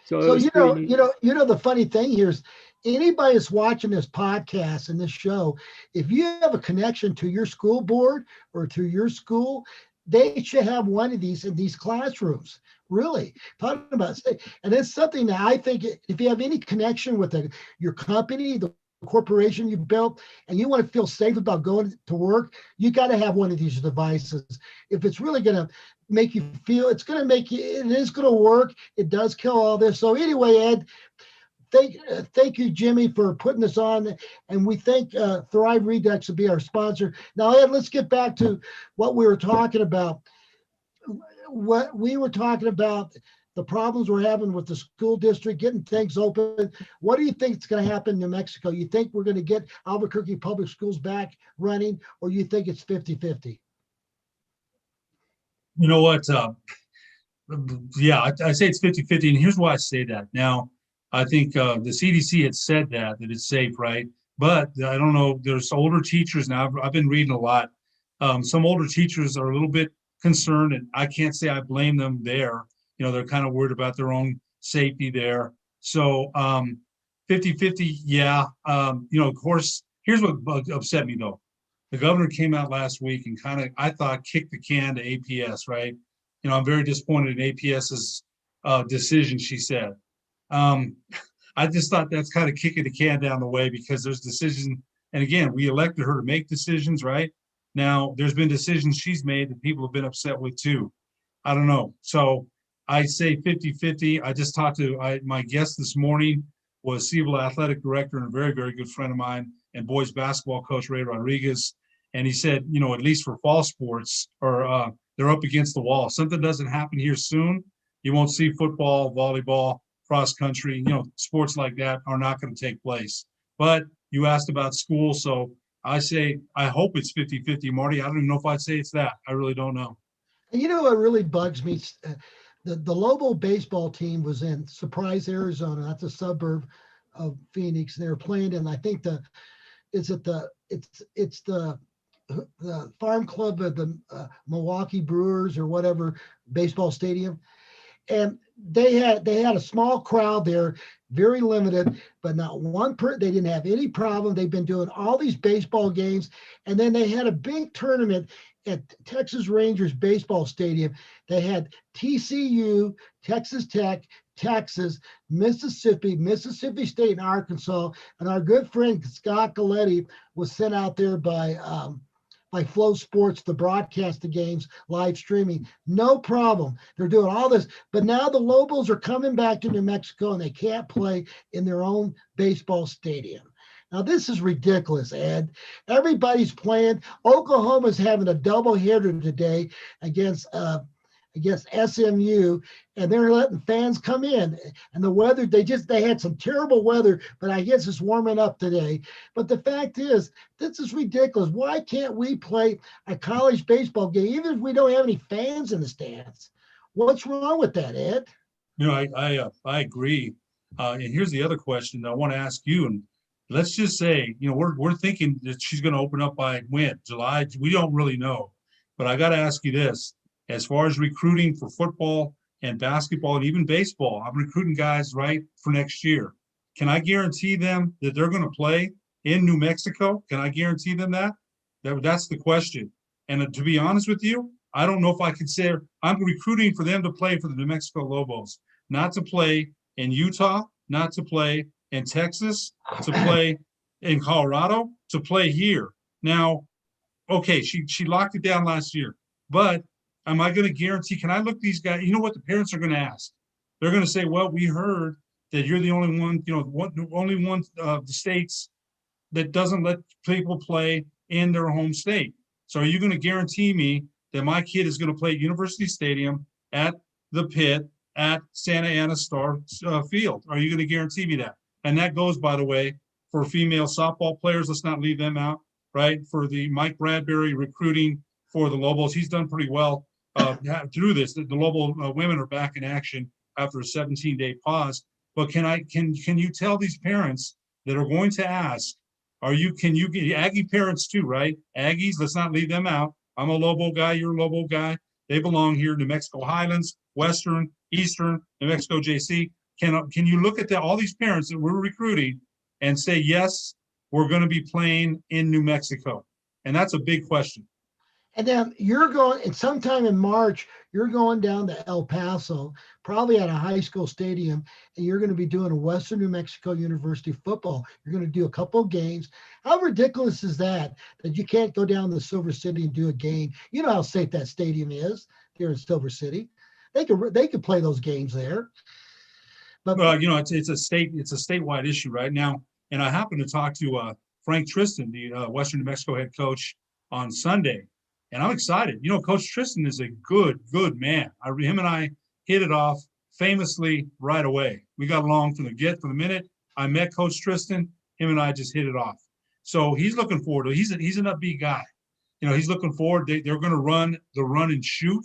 Speaker 1: the funny thing here is anybody that's watching this podcast and this show, if you have a connection to your school board or to your school, they should have one of these in these classrooms. Really talking about, and it's something that I think if you have any connection with your company, the corporation you built, and you want to feel safe about going to work, you got to have one of these devices. If it's really going to make you feel, it's going to make you, it is going to work. It does kill all this. So anyway, Ed, thank you, Jimmy, for putting this on, and we thank Thrive Redux to be our sponsor. Now, Ed, let's get back to what we were talking about. The problems we're having with the school district, getting things open. What do you think is going to happen in New Mexico? You think we're going to get Albuquerque Public Schools back running, or you think it's 50-50?
Speaker 2: You know what? Yeah, I say it's 50-50, and here's why I say that. Now, I think the CDC had said that it's safe, right? But I don't know, there's older teachers now. I've been reading a lot. Some older teachers are a little bit concerned, and I can't say I blame them there. They're kind of worried about their own safety there. So 50-50, yeah. Of course, here's what upset me, though. The governor came out last week and kind of, I thought, kicked the can to APS, right? I'm very disappointed in APS's decision, she said. I just thought that's kind of kicking the can down the way because there's decisions. And again, we elected her to make decisions, right? Now, there's been decisions she's made that people have been upset with too. I don't know. So I say 50-50. I just talked to my guest this morning was CEVL athletic director and a very, very good friend of mine and boys basketball coach Ray Rodriguez. And he said, at least for fall sports, or they're up against the wall. Something doesn't happen here soon, you won't see football, volleyball, cross country, sports like that are not going to take place. But you asked about school, so I say I hope it's 50-50, Marty. I don't even know if I'd say it's that. I really don't know.
Speaker 1: And what really bugs me? The Lobo baseball team was in Surprise, Arizona. That's a suburb of Phoenix. They're playing in, I think it's the farm club of the Milwaukee Brewers or whatever baseball stadium. And they had a small crowd there, very limited, but not one they didn't have any problem. They've been doing all these baseball games. And then they had a big tournament at Texas Rangers baseball stadium. They had TCU, Texas Tech, Texas, Mississippi State, and Arkansas. And our good friend Scott Galletti was sent out there by Flow Sports to broadcast the games live streaming. No problem. They're doing all this. But now the Lobos are coming back to New Mexico and they can't play in their own baseball stadium. Now, this is ridiculous, Ed. Everybody's playing. Oklahoma's having a doubleheader today against SMU, and they're letting fans come in. And the weather, they had some terrible weather, but I guess it's warming up today. But the fact is, this is ridiculous. Why can't we play a college baseball game, even if we don't have any fans in the stands? What's wrong with that, Ed?
Speaker 2: I agree. And here's the other question that I want to ask you. And let's just say, we're thinking that she's going to open up by when? July? We don't really know. But I got to ask you this. As far as recruiting for football and basketball and even baseball, I'm recruiting guys right for next year. Can I guarantee them that they're going to play in New Mexico? Can I guarantee them that? That's the question. And to be honest with you, I don't know if I could say I'm recruiting for them to play for the New Mexico Lobos, not to play in Utah, not to play in Texas, to play in Colorado, to play here. Now, okay, she locked it down last year, but am I going to guarantee? Can I look these guys? You know what the parents are going to ask? They're going to say, "Well, we heard that you're the only one, only one of the states that doesn't let people play in their home state. So, are you going to guarantee me that my kid is going to play at University Stadium at the pit at Santa Ana Star Field? Are you going to guarantee me that? And that goes, by the way, for female softball players. Let's not leave them out, right? For the Mike Bradbury recruiting for the Lobos, he's done pretty well through this. The Lobo women are back in action after a 17-day pause. But can you tell these parents that are going to ask, can you get Aggie parents too, right? Aggies, let's not leave them out. I'm a Lobo guy, you're a Lobo guy. They belong here, New Mexico Highlands, Western, Eastern, New Mexico JC. Can you look at all these parents that we're recruiting and say, yes, we're going to be playing in New Mexico? And that's a big question.
Speaker 1: And then you're going, and sometime in March, you're going down to El Paso, probably at a high school stadium, and you're going to be doing a Western New Mexico University football. You're going to do a couple of games. How ridiculous is that you can't go down to Silver City and do a game? You know how safe that stadium is here in Silver City. They could play those games there. But
Speaker 2: it's a statewide issue right now. And I happened to talk to Frank Tristan, the Western New Mexico head coach, on Sunday. And I'm excited. Coach Tristan is a good man. Him and I hit it off famously right away. We got along from the minute I met Coach Tristan. Him and I just hit it off. So he's looking forward to it. He's an upbeat guy. He's looking forward. They're going to run the run and shoot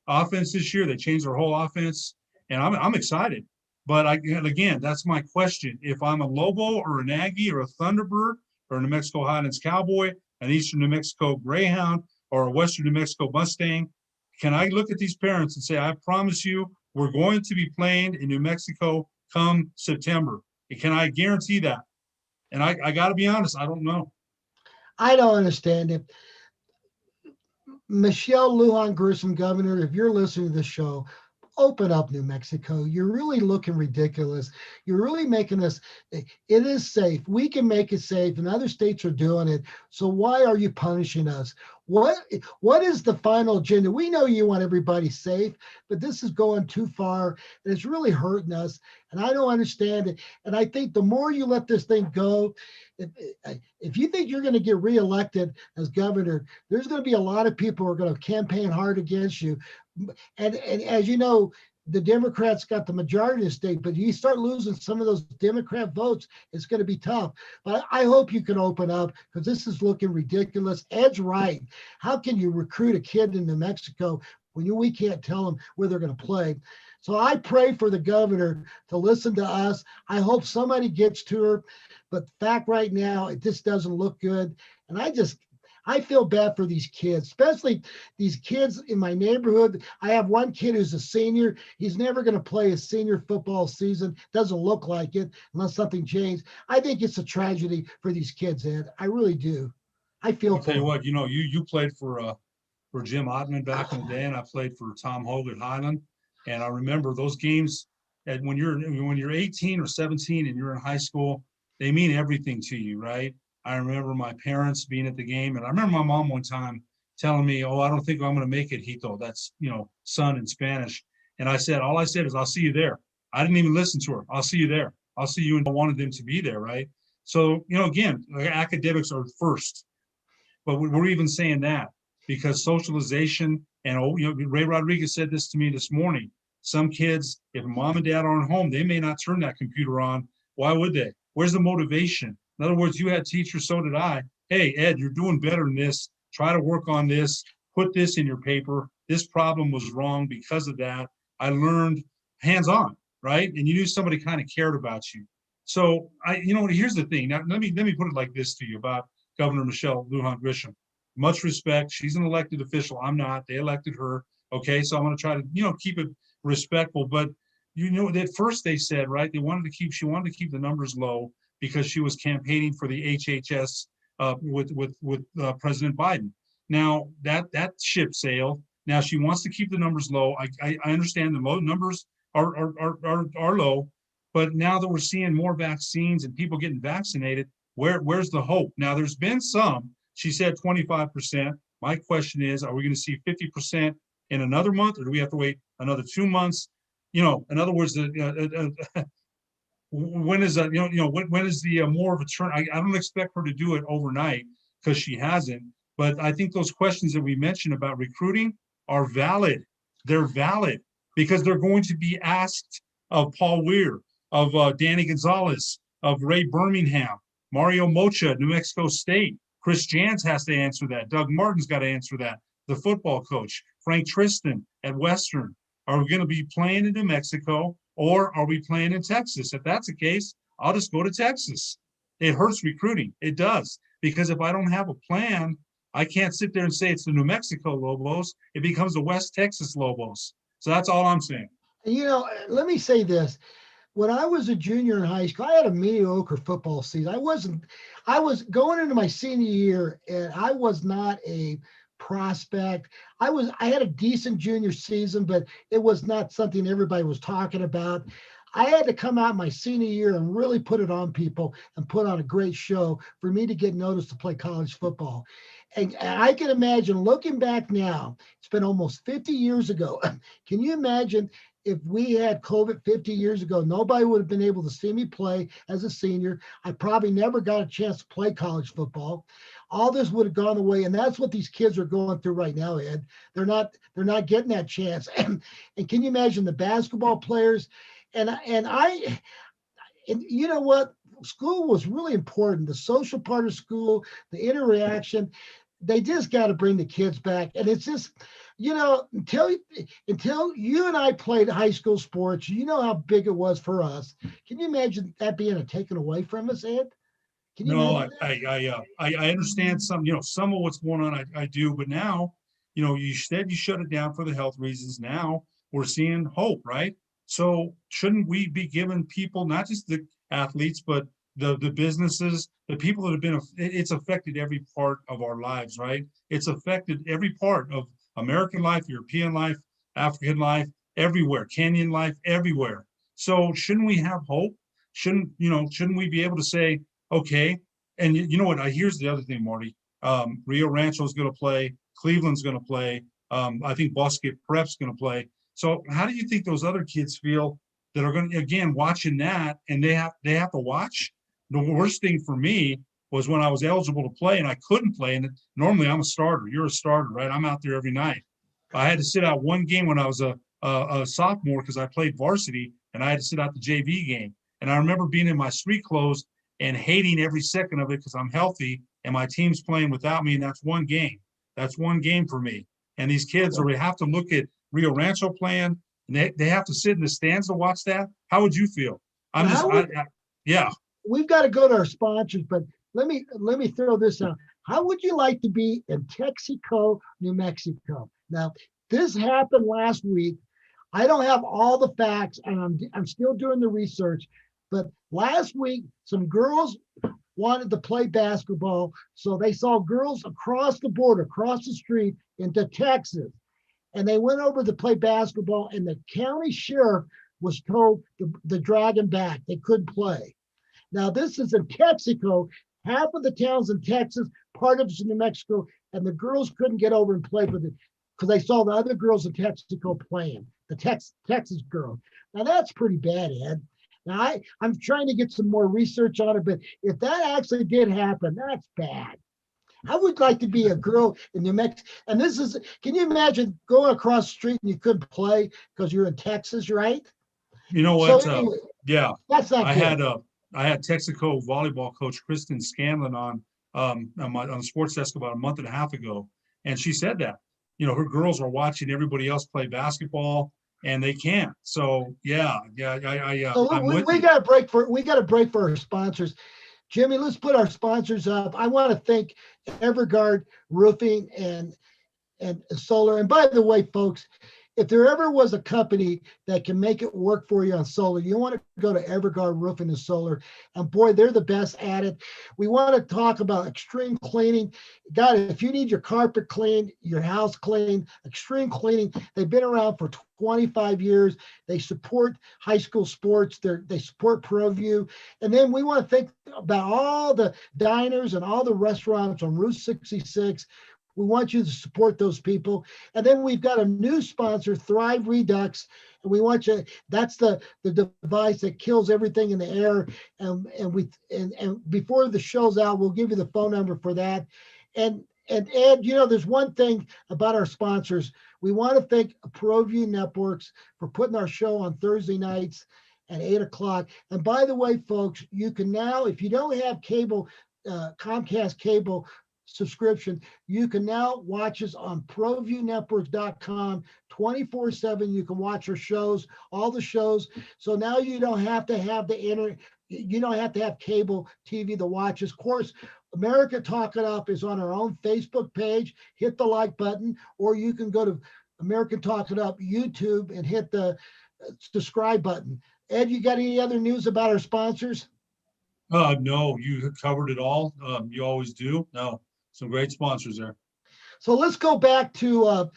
Speaker 2: offense this year. They changed their whole offense, and I'm excited. But again, that's my question. If I'm a Lobo or an Aggie or a Thunderbird or a New Mexico Highlands Cowboy, an Eastern New Mexico Greyhound, or a Western New Mexico Mustang, can I look at these parents and say, I promise you, we're going to be playing in New Mexico come September? Can I guarantee that? And I got to be honest, I don't know.
Speaker 1: I don't understand it. Michelle Lujan Grisham, governor, if you're listening to this show, open up New Mexico. You're really looking ridiculous. You're really making us, it is safe. We can make it safe, and other states are doing it. So why are you punishing us? What is the final agenda? We know you want everybody safe, but this is going too far, and it's really hurting us. And I don't understand it. And I think the more you let this thing go, if you think you're going to get reelected as governor, there's going to be a lot of people who are going to campaign hard against you. And as you know, the Democrats got the majority of the state, but you start losing some of those Democrat votes, it's going to be tough. But I hope you can open up, because this is looking ridiculous. Ed's right. How can you recruit a kid in New Mexico when we can't tell them where they're going to play? So I pray for the governor to listen to us. I hope somebody gets to her. But the fact right now, it just doesn't look good. And I feel bad for these kids, especially these kids in my neighborhood. I have one kid who's a senior. He's never going to play his senior football season. Doesn't look like it unless something changed. I think it's a tragedy for these kids, Ed. I really do. I feel.
Speaker 2: I'll tell you what, you played for Jim Ottman back in the day, and I played for Tom Hogue at Highland. And I remember those games. And when you're 18 or 17 and you're in high school, they mean everything to you, right? I remember my parents being at the game, and I remember my mom one time telling me, "Oh, I don't think I'm going to make it, Hito." That's, son in Spanish. And all I said is, "I'll see you there." I didn't even listen to her. "I'll see you there. I'll see you." And I wanted them to be there, right? So, again, academics are first, but we're even saying that because socialization and, Ray Rodriguez said this to me this morning. Some kids, if mom and dad aren't home, they may not turn that computer on. Why would they? Where's the motivation? In other words, you had teachers, so did I. Hey, Ed, you're doing better than this. Try to work on this. Put this in your paper. This problem was wrong because of that. I learned hands-on, right? And you knew somebody kind of cared about you. So here's the thing. Now, let me put it like this to you about Governor Michelle Lujan Grisham. Much respect. She's an elected official. I'm not. They elected her. Okay, so I'm going to try to, keep it respectful. But at first they said, right, she wanted to keep the numbers low because she was campaigning for the HHS with President Biden. Now that ship sailed. Now she wants to keep the numbers low. I understand the low numbers are low, but now that we're seeing more vaccines and people getting vaccinated, where's the hope? Now there's been some. She said 25%. My question is, are we going to see 50% in another month, or do we have to wait another 2 months? In other words, when is that? When is the more of a turn? I don't expect her to do it overnight because she hasn't. But I think those questions that we mentioned about recruiting are valid. They're valid. because they're going to be asked of Paul Weir, of Danny Gonzalez, of Ray Birmingham, Mario Mocha at New Mexico State. Chris Jans has to answer that. Doug Martin's got to answer that. The football coach, Frank Tristan at Western. Are we going to be playing in New Mexico or are we playing in Texas? If that's the case, I'll just go to Texas. It hurts recruiting. It does. Because if I don't have a plan, I can't sit there and say it's the New Mexico Lobos. It becomes the West Texas Lobos. So that's all I'm saying.
Speaker 1: You know, let me say this. When I was a junior in high school, I had a mediocre football season. I was going into my senior year and I was not a prospect. I had a decent junior season, but it was not something everybody was talking about. I had to come out my senior year and really put it on people and put on a great show for me to get noticed to play college football. And I can imagine looking back now, it's been almost 50 years ago. Can you imagine if we had COVID 50 years ago, nobody would have been able to see me play as a senior. I probably never got a chance to play college football. All this would have gone away. And that's what these kids are going through right now, Ed. They're not getting that chance. And can you imagine the basketball players? And you know what? School was really important. The social part of school, the interaction, they just got to bring the kids back. And it's just, you know, until you and I played high school sports, you know how big it was for us. Can you imagine that being taken away from us, Ed? Can you
Speaker 2: No,
Speaker 1: imagine
Speaker 2: I understand some, some of what's going on. I do, but now, you said you shut it down for the health reasons. Now we're seeing hope, right? So shouldn't we be giving people, not just the athletes, but the businesses, the people that have been, it's affected every part of our lives, right? It's affected every part of American life, European life, African life, everywhere, Kenyan life, everywhere. So shouldn't we have hope? Shouldn't we be able to say, okay, and you know what, here's the other thing, Marty. Rio Rancho is going to play, Cleveland's going to play. I think Bosque Prep's going to play. So how do you think those other kids feel that are going to, again, watching that, and they have to watch? The worst thing for me was when I was eligible to play and I couldn't play. And normally I'm a starter. You're a starter, right? I'm out there every night. I had to sit out one game when I was a sophomore because I played varsity, and I had to sit out the JV game. And I remember being in my street clothes and hating every second of it because I'm healthy and my team's playing without me. And that's one game. That's one game for me. And these kids already have to look at Rio Rancho playing, and they have to sit in the stands to watch that. How would you feel? Yeah.
Speaker 1: We've got to go to our sponsors, but let me throw this out. How would you like to be in Texaco, New Mexico? Now, this happened last week. I don't have all the facts, and I'm still doing the research. But last week, some girls wanted to play basketball, so they saw girls across the border, across the street into Texas, and they went over to play basketball. And the county sheriff was told to drag them back. They couldn't play. Now, this is in Texaco. Half of the towns in Texas, part of it's in New Mexico, and the girls couldn't get over and play because they saw the other girls in Texaco playing, the Texas girls. Now, that's pretty bad, Ed. Now, I'm trying to get some more research on it, but if that actually did happen, that's bad. I would like to be a girl in New Mexico. And can you imagine going across the street and you couldn't play because you're in Texas, right?
Speaker 2: You know what?
Speaker 1: So anyway,
Speaker 2: yeah.
Speaker 1: That's not good.
Speaker 2: I had Texaco volleyball coach Kristen Scanlon on the sports desk about a month and a half ago. And she said that, her girls are watching everybody else play basketball and they can't. So yeah.
Speaker 1: So we got a break for our sponsors. Jimmy, let's put our sponsors up. I want to thank Everguard Roofing and Solar. And by the way, folks, if there ever was a company that can make it work for you on solar, you want to go to Everguard Roofing and Solar. And boy, they're the best at it. We want to talk about extreme cleaning. God, if you need your carpet cleaned, your house cleaned, extreme cleaning, they've been around for 25 years. They support high school sports. They support ProView. And then we want to think about all the diners and all the restaurants on Route 66. We want you to support those people. And then we've got a new sponsor, Thrive Redux. And we want you, that's the device that kills everything in the air. And before the show's out, we'll give you the phone number for that. And Ed, there's one thing about our sponsors. We want to thank ProView Networks for putting our show on Thursday nights at 8 o'clock. And by the way, folks, you can now, if you don't have cable, Comcast cable subscription, you can now watch us on ProViewNetworks.com 24/7. You can watch our shows, all the shows. So now you don't have to have the internet. You don't have to have cable TV to watch us. Of course, America Talk It Up is on our own Facebook page. Hit the like button, or you can go to American Talk It Up YouTube and hit the subscribe button. Ed, you got any other news about our sponsors?
Speaker 2: No, you covered it all. You always do. No, some great sponsors there.
Speaker 1: So let's go back to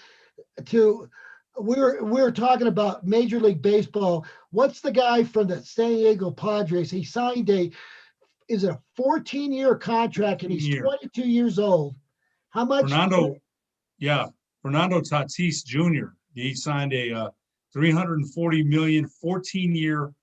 Speaker 1: we were talking about Major League Baseball. What's the guy from the San Diego Padres? He signed a 14-year contract, and he's 22 years old. How much?
Speaker 2: Fernando Tatis Jr. He signed a $340 million 14-year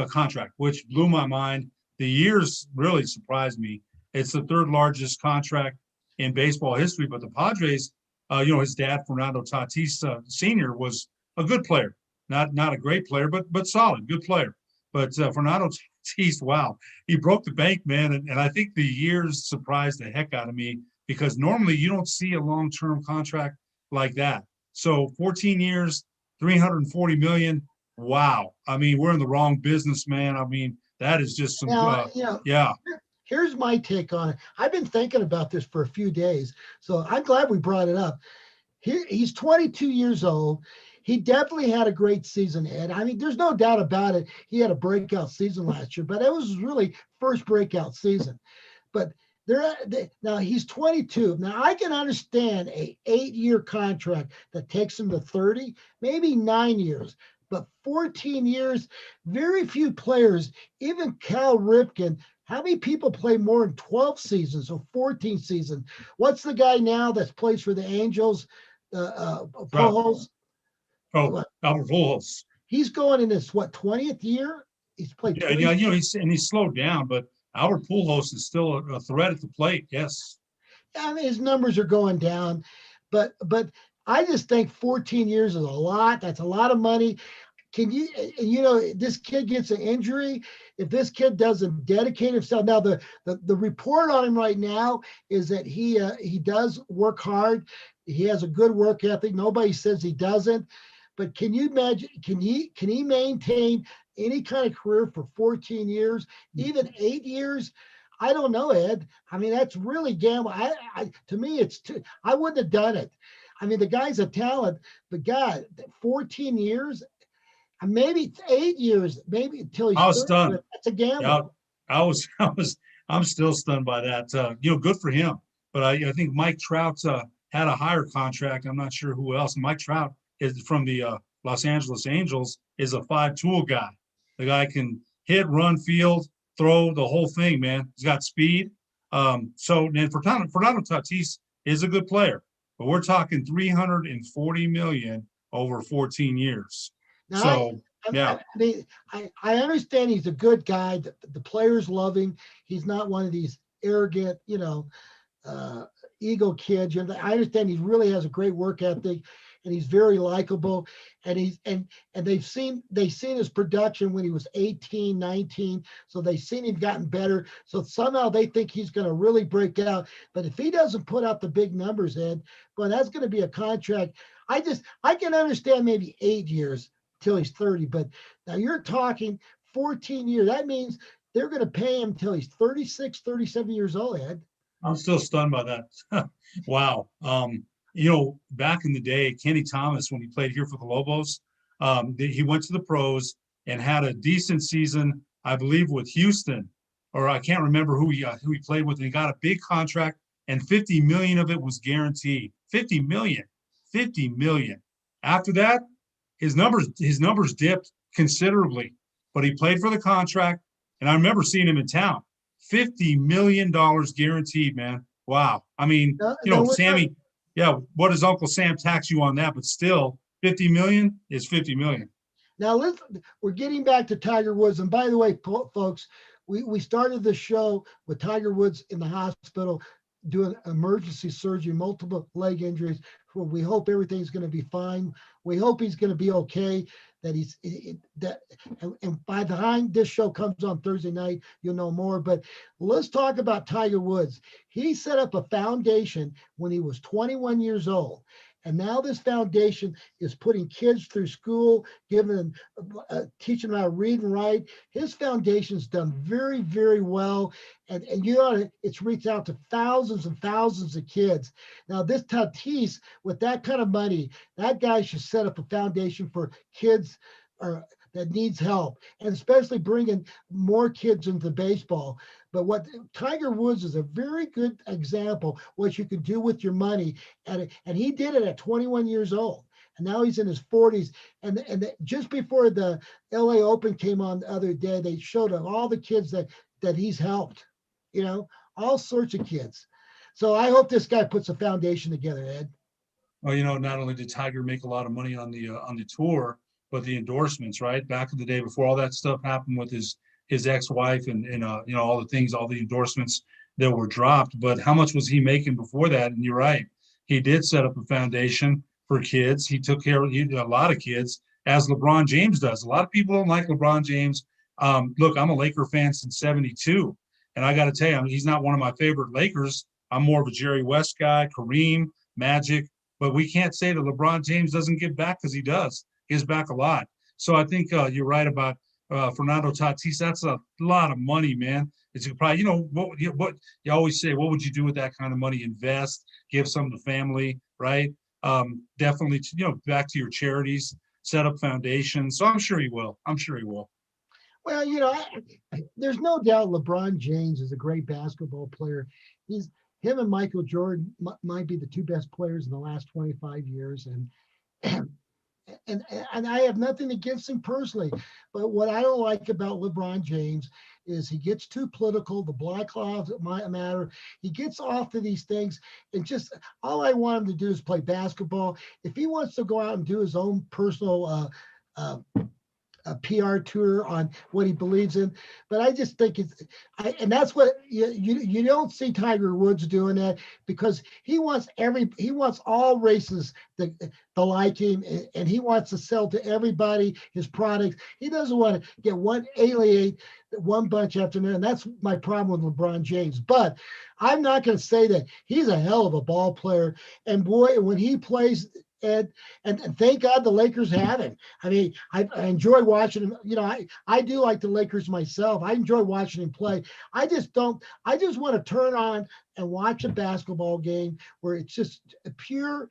Speaker 2: contract, which blew my mind. The years really surprised me. It's the third largest contract in baseball history, but the Padres, his dad, Fernando Tatis Sr., was a good player. Not a great player, but solid, good player. But Fernando Tatis, wow, he broke the bank, man. And I think the years surprised the heck out of me, because normally you don't see a long-term contract like that. So 14 years, 340 million. Wow. I mean, we're in the wrong business, man. I mean, that is just some, yeah.
Speaker 1: Here's my take on it. I've been thinking about this for a few days, so I'm glad we brought it up. He's 22 years old. He definitely had a great season, Ed. I mean, there's no doubt about it. He had a breakout season last year, but it was really first breakout season. But now he's 22. Now I can understand a 8-year contract that takes him to 30, maybe 9 years. But 14 years, very few players, even Cal Ripken, how many people play more than 12 seasons or 14 seasons? What's the guy now that plays for the Angels? Pujols?
Speaker 2: Albert Pujols.
Speaker 1: He's going in his, 20th year? He's played.
Speaker 2: Yeah, he's slowed down, but Albert Pujols is still a threat at the plate, yes.
Speaker 1: I mean, his numbers are going down, but I just think 14 years is a lot. That's a lot of money. Can you, this kid gets an injury. If this kid doesn't dedicate himself, now the report on him right now is that he does work hard. He has a good work ethic. Nobody says he doesn't. But can you imagine, can he maintain any kind of career for 14 years, even 8 years? I don't know, Ed. I mean, that's really gamble. To me, it's too, I wouldn't have done it. I mean, the guy's a talent, but God, 14 years, maybe 8 years, maybe until he's.
Speaker 2: I was stunned.
Speaker 1: That's a gamble.
Speaker 2: Yeah, I'm still stunned by that. Good for him. But I think Mike Trout had a higher contract. I'm not sure who else. Mike Trout is from the Los Angeles Angels, is a 5-tool guy. The guy can hit, run, field, throw, the whole thing, man. He's got speed. So then Fernando Tatis is a good player, but we're talking $340 million over 14 years.
Speaker 1: Now,
Speaker 2: so yeah,
Speaker 1: I mean, I understand he's a good guy. The players love him. He's not one of these arrogant, ego kids. I understand he really has a great work ethic, and he's very likable. And they've seen his production when he was 18, 19. So they've seen him gotten better. So somehow they think he's going to really break out. But if he doesn't put out the big numbers, Ed, well, that's going to be a contract. I can understand maybe 8 years till he's 30, but now you're talking 14 years. That means they're going to pay him till he's 36, 37 years old, Ed.
Speaker 2: I'm still stunned by that. Wow. Back in the day, Kenny Thomas, when he played here for the Lobos, he went to the pros and had a decent season, I believe, with Houston, or I can't remember who he played with, and he got a big contract, and 50 million of it was guaranteed. 50 million. After that, his numbers dipped considerably, but he played for the contract, and I remember seeing him in town. $50 million guaranteed, man. Wow. I mean, Sammy, yeah, what does Uncle Sam tax you on that? But still, 50 million is 50 million.
Speaker 1: Now, we're getting back to Tiger Woods. And by the way, folks, we started the show with Tiger Woods in the hospital. doing emergency surgery, multiple leg injuries. We hope everything's going to be fine. We hope he's going to be okay. That and by the time this show comes on Thursday night, you'll know more. But let's talk about Tiger Woods. He set up a foundation when he was 21 years old. And now this foundation is putting kids through school, giving them, teaching them how to read and write. His foundation's done very, very well. And it's reached out to thousands and thousands of kids. Now this Tatis, with that kind of money, that guy should set up a foundation for kids that needs help, and especially bringing more kids into baseball. But what Tiger Woods is a very good example what you can do with your money, and he did it at 21 years old, and now he's in his 40s. And just before the LA Open came on the other day, they showed all the kids that he's helped, all sorts of kids. So I hope this guy puts a foundation together, Ed.
Speaker 2: Well, not only did Tiger make a lot of money on the tour, but the endorsements, right? Back in the day before all that stuff happened with his ex-wife and all the things, all the endorsements that were dropped. But how much was he making before that? And you're right. He did set up a foundation for kids. He took care of a lot of kids, as LeBron James does. A lot of people don't like LeBron James. Look, I'm a Laker fan since '72. And I got to tell you, he's not one of my favorite Lakers. I'm more of a Jerry West guy, Kareem, Magic. But we can't say that LeBron James doesn't give back, because he does. He gives back a lot. So I think you're right about Fernando Tatis. That's a lot of money, man. It's probably, what you always say, what would you do with that kind of money? Invest, give some to family, right? Definitely, back to your charities, set up foundations. So I'm sure he will.
Speaker 1: Well, there's no doubt LeBron James is a great basketball player. Him and Michael Jordan might be the two best players in the last 25 years. And I have nothing against him personally, but what I don't like about LeBron James is he gets too political. The Black Lives Matter. He gets off to these things, and just all I want him to do is play basketball. If he wants to go out and do his own personal a PR tour on what he believes in, but I just think and that's what you don't see Tiger Woods doing that, because he wants all races to like him, and he wants to sell to everybody his products. He doesn't want to alienate one bunch after another, and that's my problem with LeBron James. But I'm not going to say that he's a hell of a ball player, and boy, when he plays, Ed, and thank God the Lakers have him. I mean, I enjoy watching him. I do like the Lakers myself. I enjoy watching him play. I just want to turn on and watch a basketball game where it's just a pure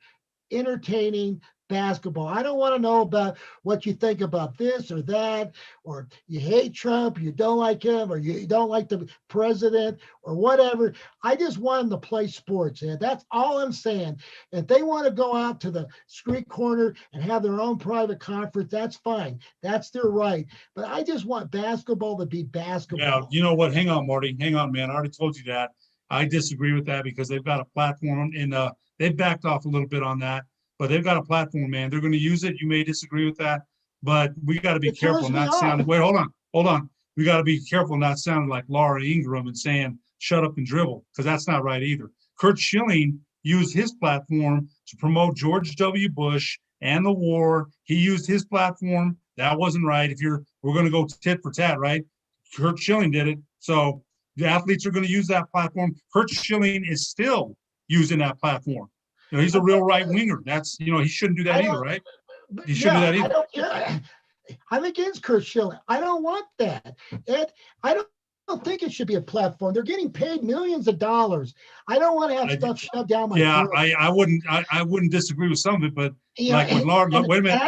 Speaker 1: entertaining basketball. I don't want to know about what you think about this or that, or you hate Trump, you don't like him, or you don't like the president or whatever. I just want them to play sports, and that's all I'm saying. If they want to go out to the street corner and have their own private conference, that's fine. That's their right. But I just want basketball to be basketball.
Speaker 2: Yeah, you know what? Hang on, Marty. Hang on, man. I already told you that. I disagree with that, because they've got a platform, and they've backed off a little bit on that. But they've got a platform, man. They're going to use it. You may disagree with that, but we got to be careful not sounding. Wait, hold on. We got to be careful not sounding like Laura Ingraham and saying shut up and dribble, because that's not right either. Kurt Schilling used his platform to promote George W. Bush and the war. He used his platform. That wasn't right. We're going to go tit for tat, right? Kurt Schilling did it. So the athletes are going to use that platform. Kurt Schilling is still using that platform. He's a real right winger. That's, he shouldn't do that either, right? He shouldn't do that either.
Speaker 1: I don't care. I'm against Kurt Schilling. I don't want that. I don't think it should be a platform. They're getting paid millions of dollars. I don't want to have stuff shoved down my throat.
Speaker 2: I wouldn't disagree with some of it, but with Laura, wait a minute.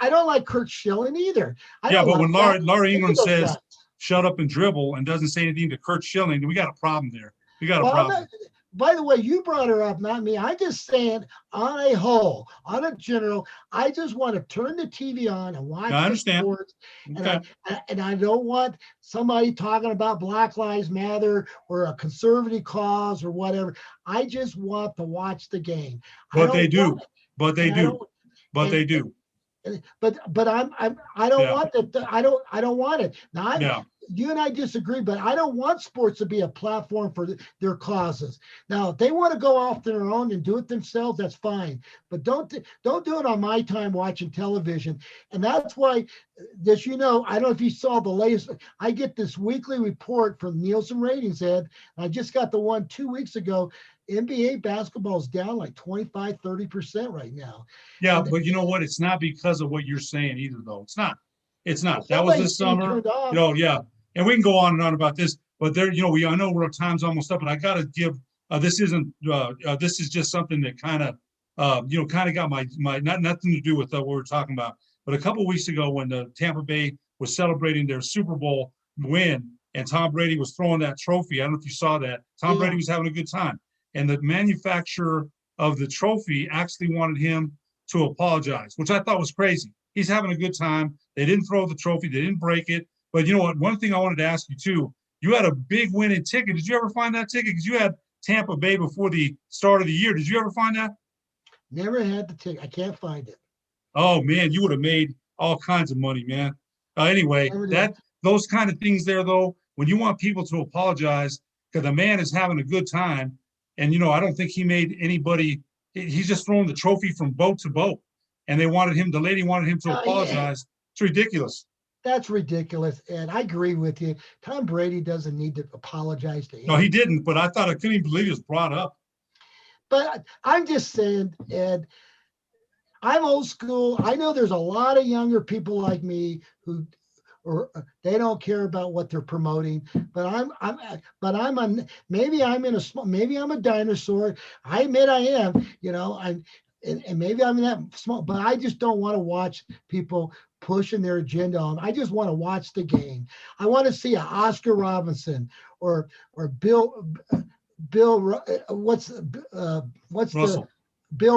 Speaker 1: I don't like Kurt Schilling either.
Speaker 2: But when Laura Ingraham says shut up and dribble and doesn't say anything to Kurt Schilling, we got a problem there. We got a problem.
Speaker 1: By the way, you brought her up, not me. I'm just saying, on a whole, on a general, I just want to turn the TV on and watch the sports. Okay. And I don't want somebody talking about Black Lives Matter or a conservative cause or whatever. I just want to watch the game.
Speaker 2: But they do. But they do.
Speaker 1: I don't want that. I don't want it. Now, you and I disagree, but I don't want sports to be a platform for their causes. Now, if they want to go off their own and do it themselves, that's fine. But don't do it on my time watching television. And that's why, this, I don't know if you saw the latest. I get this weekly report from Nielsen Ratings, Ed. I just got the one 2 weeks ago. NBA basketball is down like 25-30% right now.
Speaker 2: Yeah,
Speaker 1: And
Speaker 2: but you know what? It's not because of what you're saying either, though. It's not. It's not. That was
Speaker 1: somebody's
Speaker 2: this
Speaker 1: getting
Speaker 2: summer.
Speaker 1: turned off.
Speaker 2: Yeah. And we can go on and on about this, but there, I know our time's almost up, but I got to give, this is just something that kind of, kind of got my nothing to do with what we're talking about. But a couple of weeks ago, when the Tampa Bay was celebrating their Super Bowl win and Tom Brady was throwing that trophy, I don't know if you saw that. Tom Brady was having a good time. And the manufacturer of the trophy actually wanted him to apologize, which I thought was crazy. He's having a good time. They didn't throw the trophy. They didn't break it. But you know what? One thing I wanted to ask you too, you had a big winning ticket. Did you ever find that ticket? Because you had Tampa Bay before the start of the year. Did you ever find that?
Speaker 1: Never had the ticket. I can't find it.
Speaker 2: Oh man, you would have made all kinds of money, man. Anyway, those kind of things there though, when you want people to apologize because the man is having a good time, and I don't think he made anybody. He's just throwing the trophy from boat to boat, and the lady wanted him to apologize. It's ridiculous.
Speaker 1: That's ridiculous, and I agree with you. Tom Brady doesn't need to apologize to him.
Speaker 2: No, he didn't, but I couldn't even believe it was brought up.
Speaker 1: But I'm just saying, Ed, I'm old school. I know there's a lot of younger people like me who, or they don't care about what they're promoting. But maybe I'm a dinosaur. I admit I am. And maybe I'm that small, but I just don't want to watch people pushing their agenda on. I just want to watch the game. I want to see a Oscar Robinson or Bill Bill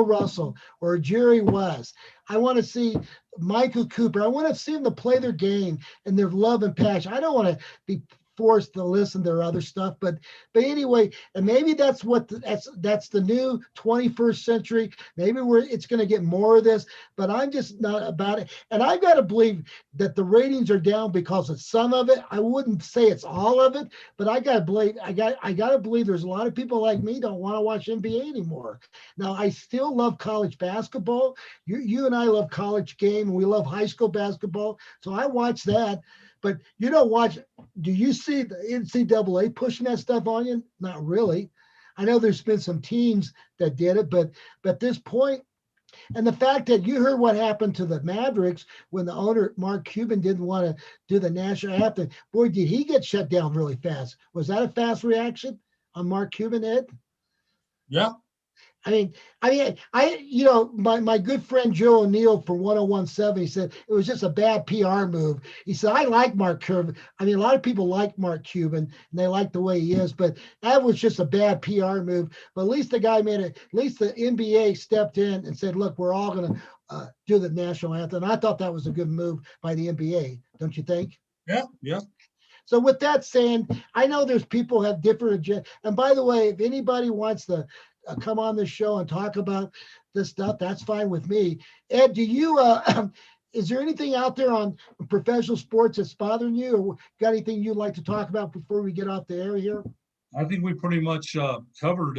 Speaker 1: Russell or Jerry West. I want to see Michael Cooper. I want to see them to play their game and their love and passion. I don't want to be forced to listen to their other stuff, but anyway, and maybe that's that's the new 21st century. Maybe it's going to get more of this, but I'm just not about it. And I've got to believe that the ratings are down because of some of it. I wouldn't say it's all of it, but I got to believe there's a lot of people like me don't want to watch NBA anymore. Now I still love college basketball. You and I love college game, and we love high school basketball, so I watch that. But you don't watch. Do you see the NCAA pushing that stuff on you? Not really. I know there's been some teams that did it, but at this point, and the fact that you heard what happened to the Mavericks when the owner, Mark Cuban, didn't want to do the national anthem. Boy, did he get shut down really fast. Was that a fast reaction on Mark Cuban, Ed?
Speaker 2: Yeah.
Speaker 1: My good friend Joe O'Neill from 101.7, he said it was just a bad PR move. He said, I like Mark Cuban. A lot of people like Mark Cuban and they like the way he is, but that was just a bad PR move. But at least the guy at least the NBA stepped in and said, look, we're all going to do the national anthem. And I thought that was a good move by the NBA. Don't you think?
Speaker 2: Yeah. Yeah.
Speaker 1: So with that saying, I know there's people who have different agendas. And by the way, if anybody wants to come on the show and talk about this stuff, that's fine with me. Ed, do you is there anything out there on professional sports that's bothering you, or got anything you'd like to talk about before we get off the air here?
Speaker 2: I think we pretty much covered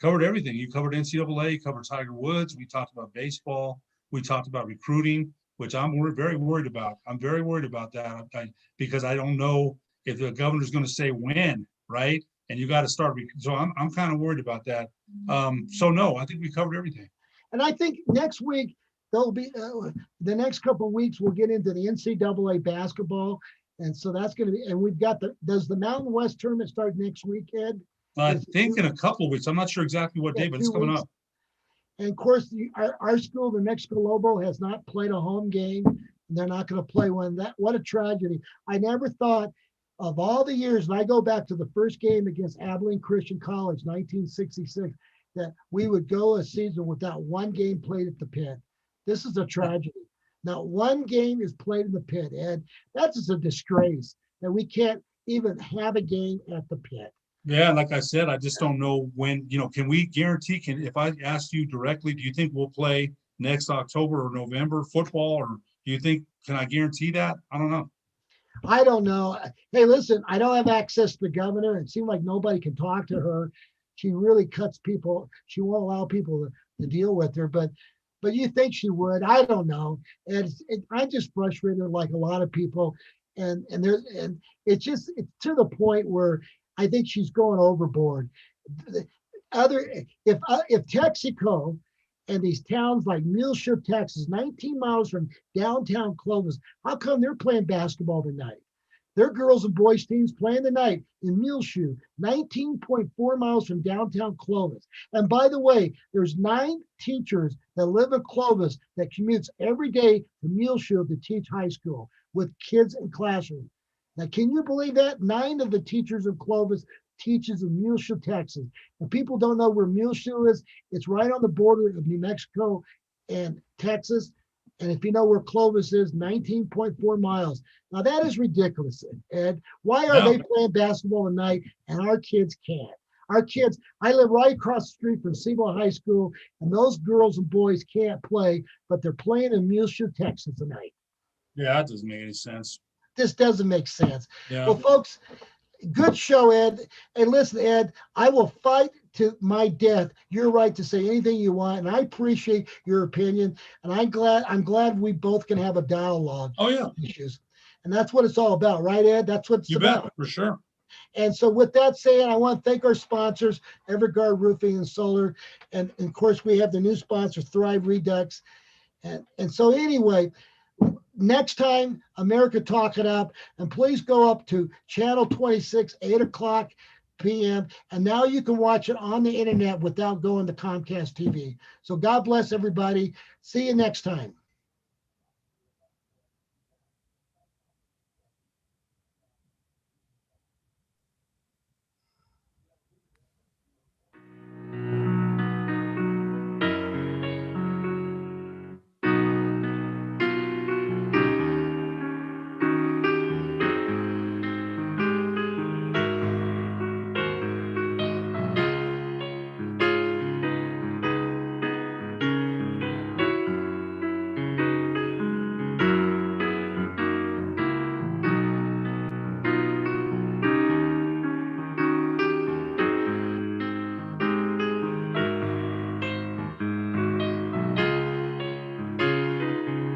Speaker 2: everything. You covered NCAA, you covered Tiger Woods. We talked about baseball. We talked about recruiting, which I'm very worried about. I'm very worried about that because I don't know if the governor's going to say when, right? And you got to start. So I'm kind of worried about that. So no, I think we covered everything.
Speaker 1: And I think next week there'll be the next couple of weeks we'll get into the NCAA basketball, and so that's going to be. And we've got does the Mountain West tournament start next week, Ed?
Speaker 2: I think in a couple of weeks. I'm not sure exactly what day, but it's coming up.
Speaker 1: And of course, our school, the Ncaa Lobo, has not played a home game, and they're not going to play one. What a tragedy! I never thought. Of all the years, and I go back to the first game against Abilene Christian College, 1966, that we would go a season without one game played at the pit. This is a tragedy. Not one game is played in the pit, Ed. That's just a disgrace that we can't even have a game at the pit.
Speaker 2: Yeah, like I said, I just don't know when, can we guarantee, if I asked you directly, do you think we'll play next October or November football, or do you think, can I guarantee that? I don't know.
Speaker 1: I don't know. Hey, listen, I don't have access to the governor. It seemed like nobody can talk to her. She really cuts people. She won't allow people to deal with her, but you think she would. I don't know. And I'm just frustrated like a lot of people. And it's to the point where I think she's going overboard. Other if Texaco and these towns like Muleshoe, Texas, 19 miles from downtown Clovis, how come they're playing basketball tonight? Their girls and boys teams playing tonight in Muleshoe, 19.4 miles from downtown Clovis. And by the way, there's 9 teachers that live in Clovis that commutes every day to Muleshoe to teach high school with kids in classrooms. Now, can you believe that? 9 of the teachers in Clovis teaches in Muleshoe, Texas. And people don't know where Muleshoe is. It's right on the border of New Mexico and Texas. And if you know where Clovis is, 19.4 miles. Now that is ridiculous, Ed. Why are they playing basketball tonight and our kids can't? Our kids, I live right across the street from Seymour High School, and those girls and boys can't play, but they're playing in Muleshoe, Texas tonight.
Speaker 2: Yeah, that doesn't make any sense.
Speaker 1: This doesn't make sense.
Speaker 2: Yeah.
Speaker 1: Well, folks, good show, Ed. And listen, Ed, I will fight to my death your right to say anything you want, and I appreciate your opinion. And I'm glad we both can have a dialogue.
Speaker 2: Oh yeah.
Speaker 1: Issues, and that's what it's all about, right, Ed? That's what it's about.
Speaker 2: Bet, for sure.
Speaker 1: And so, with that said, I want to thank our sponsors, Everguard Roofing and Solar, and of course, we have the new sponsor, Thrive Redux. And so, anyway. Next time, America Talk It Up, and please go up to channel 26, 8 o'clock p.m. And now you can watch it on the internet without going to Comcast TV. So God bless everybody. See you next time.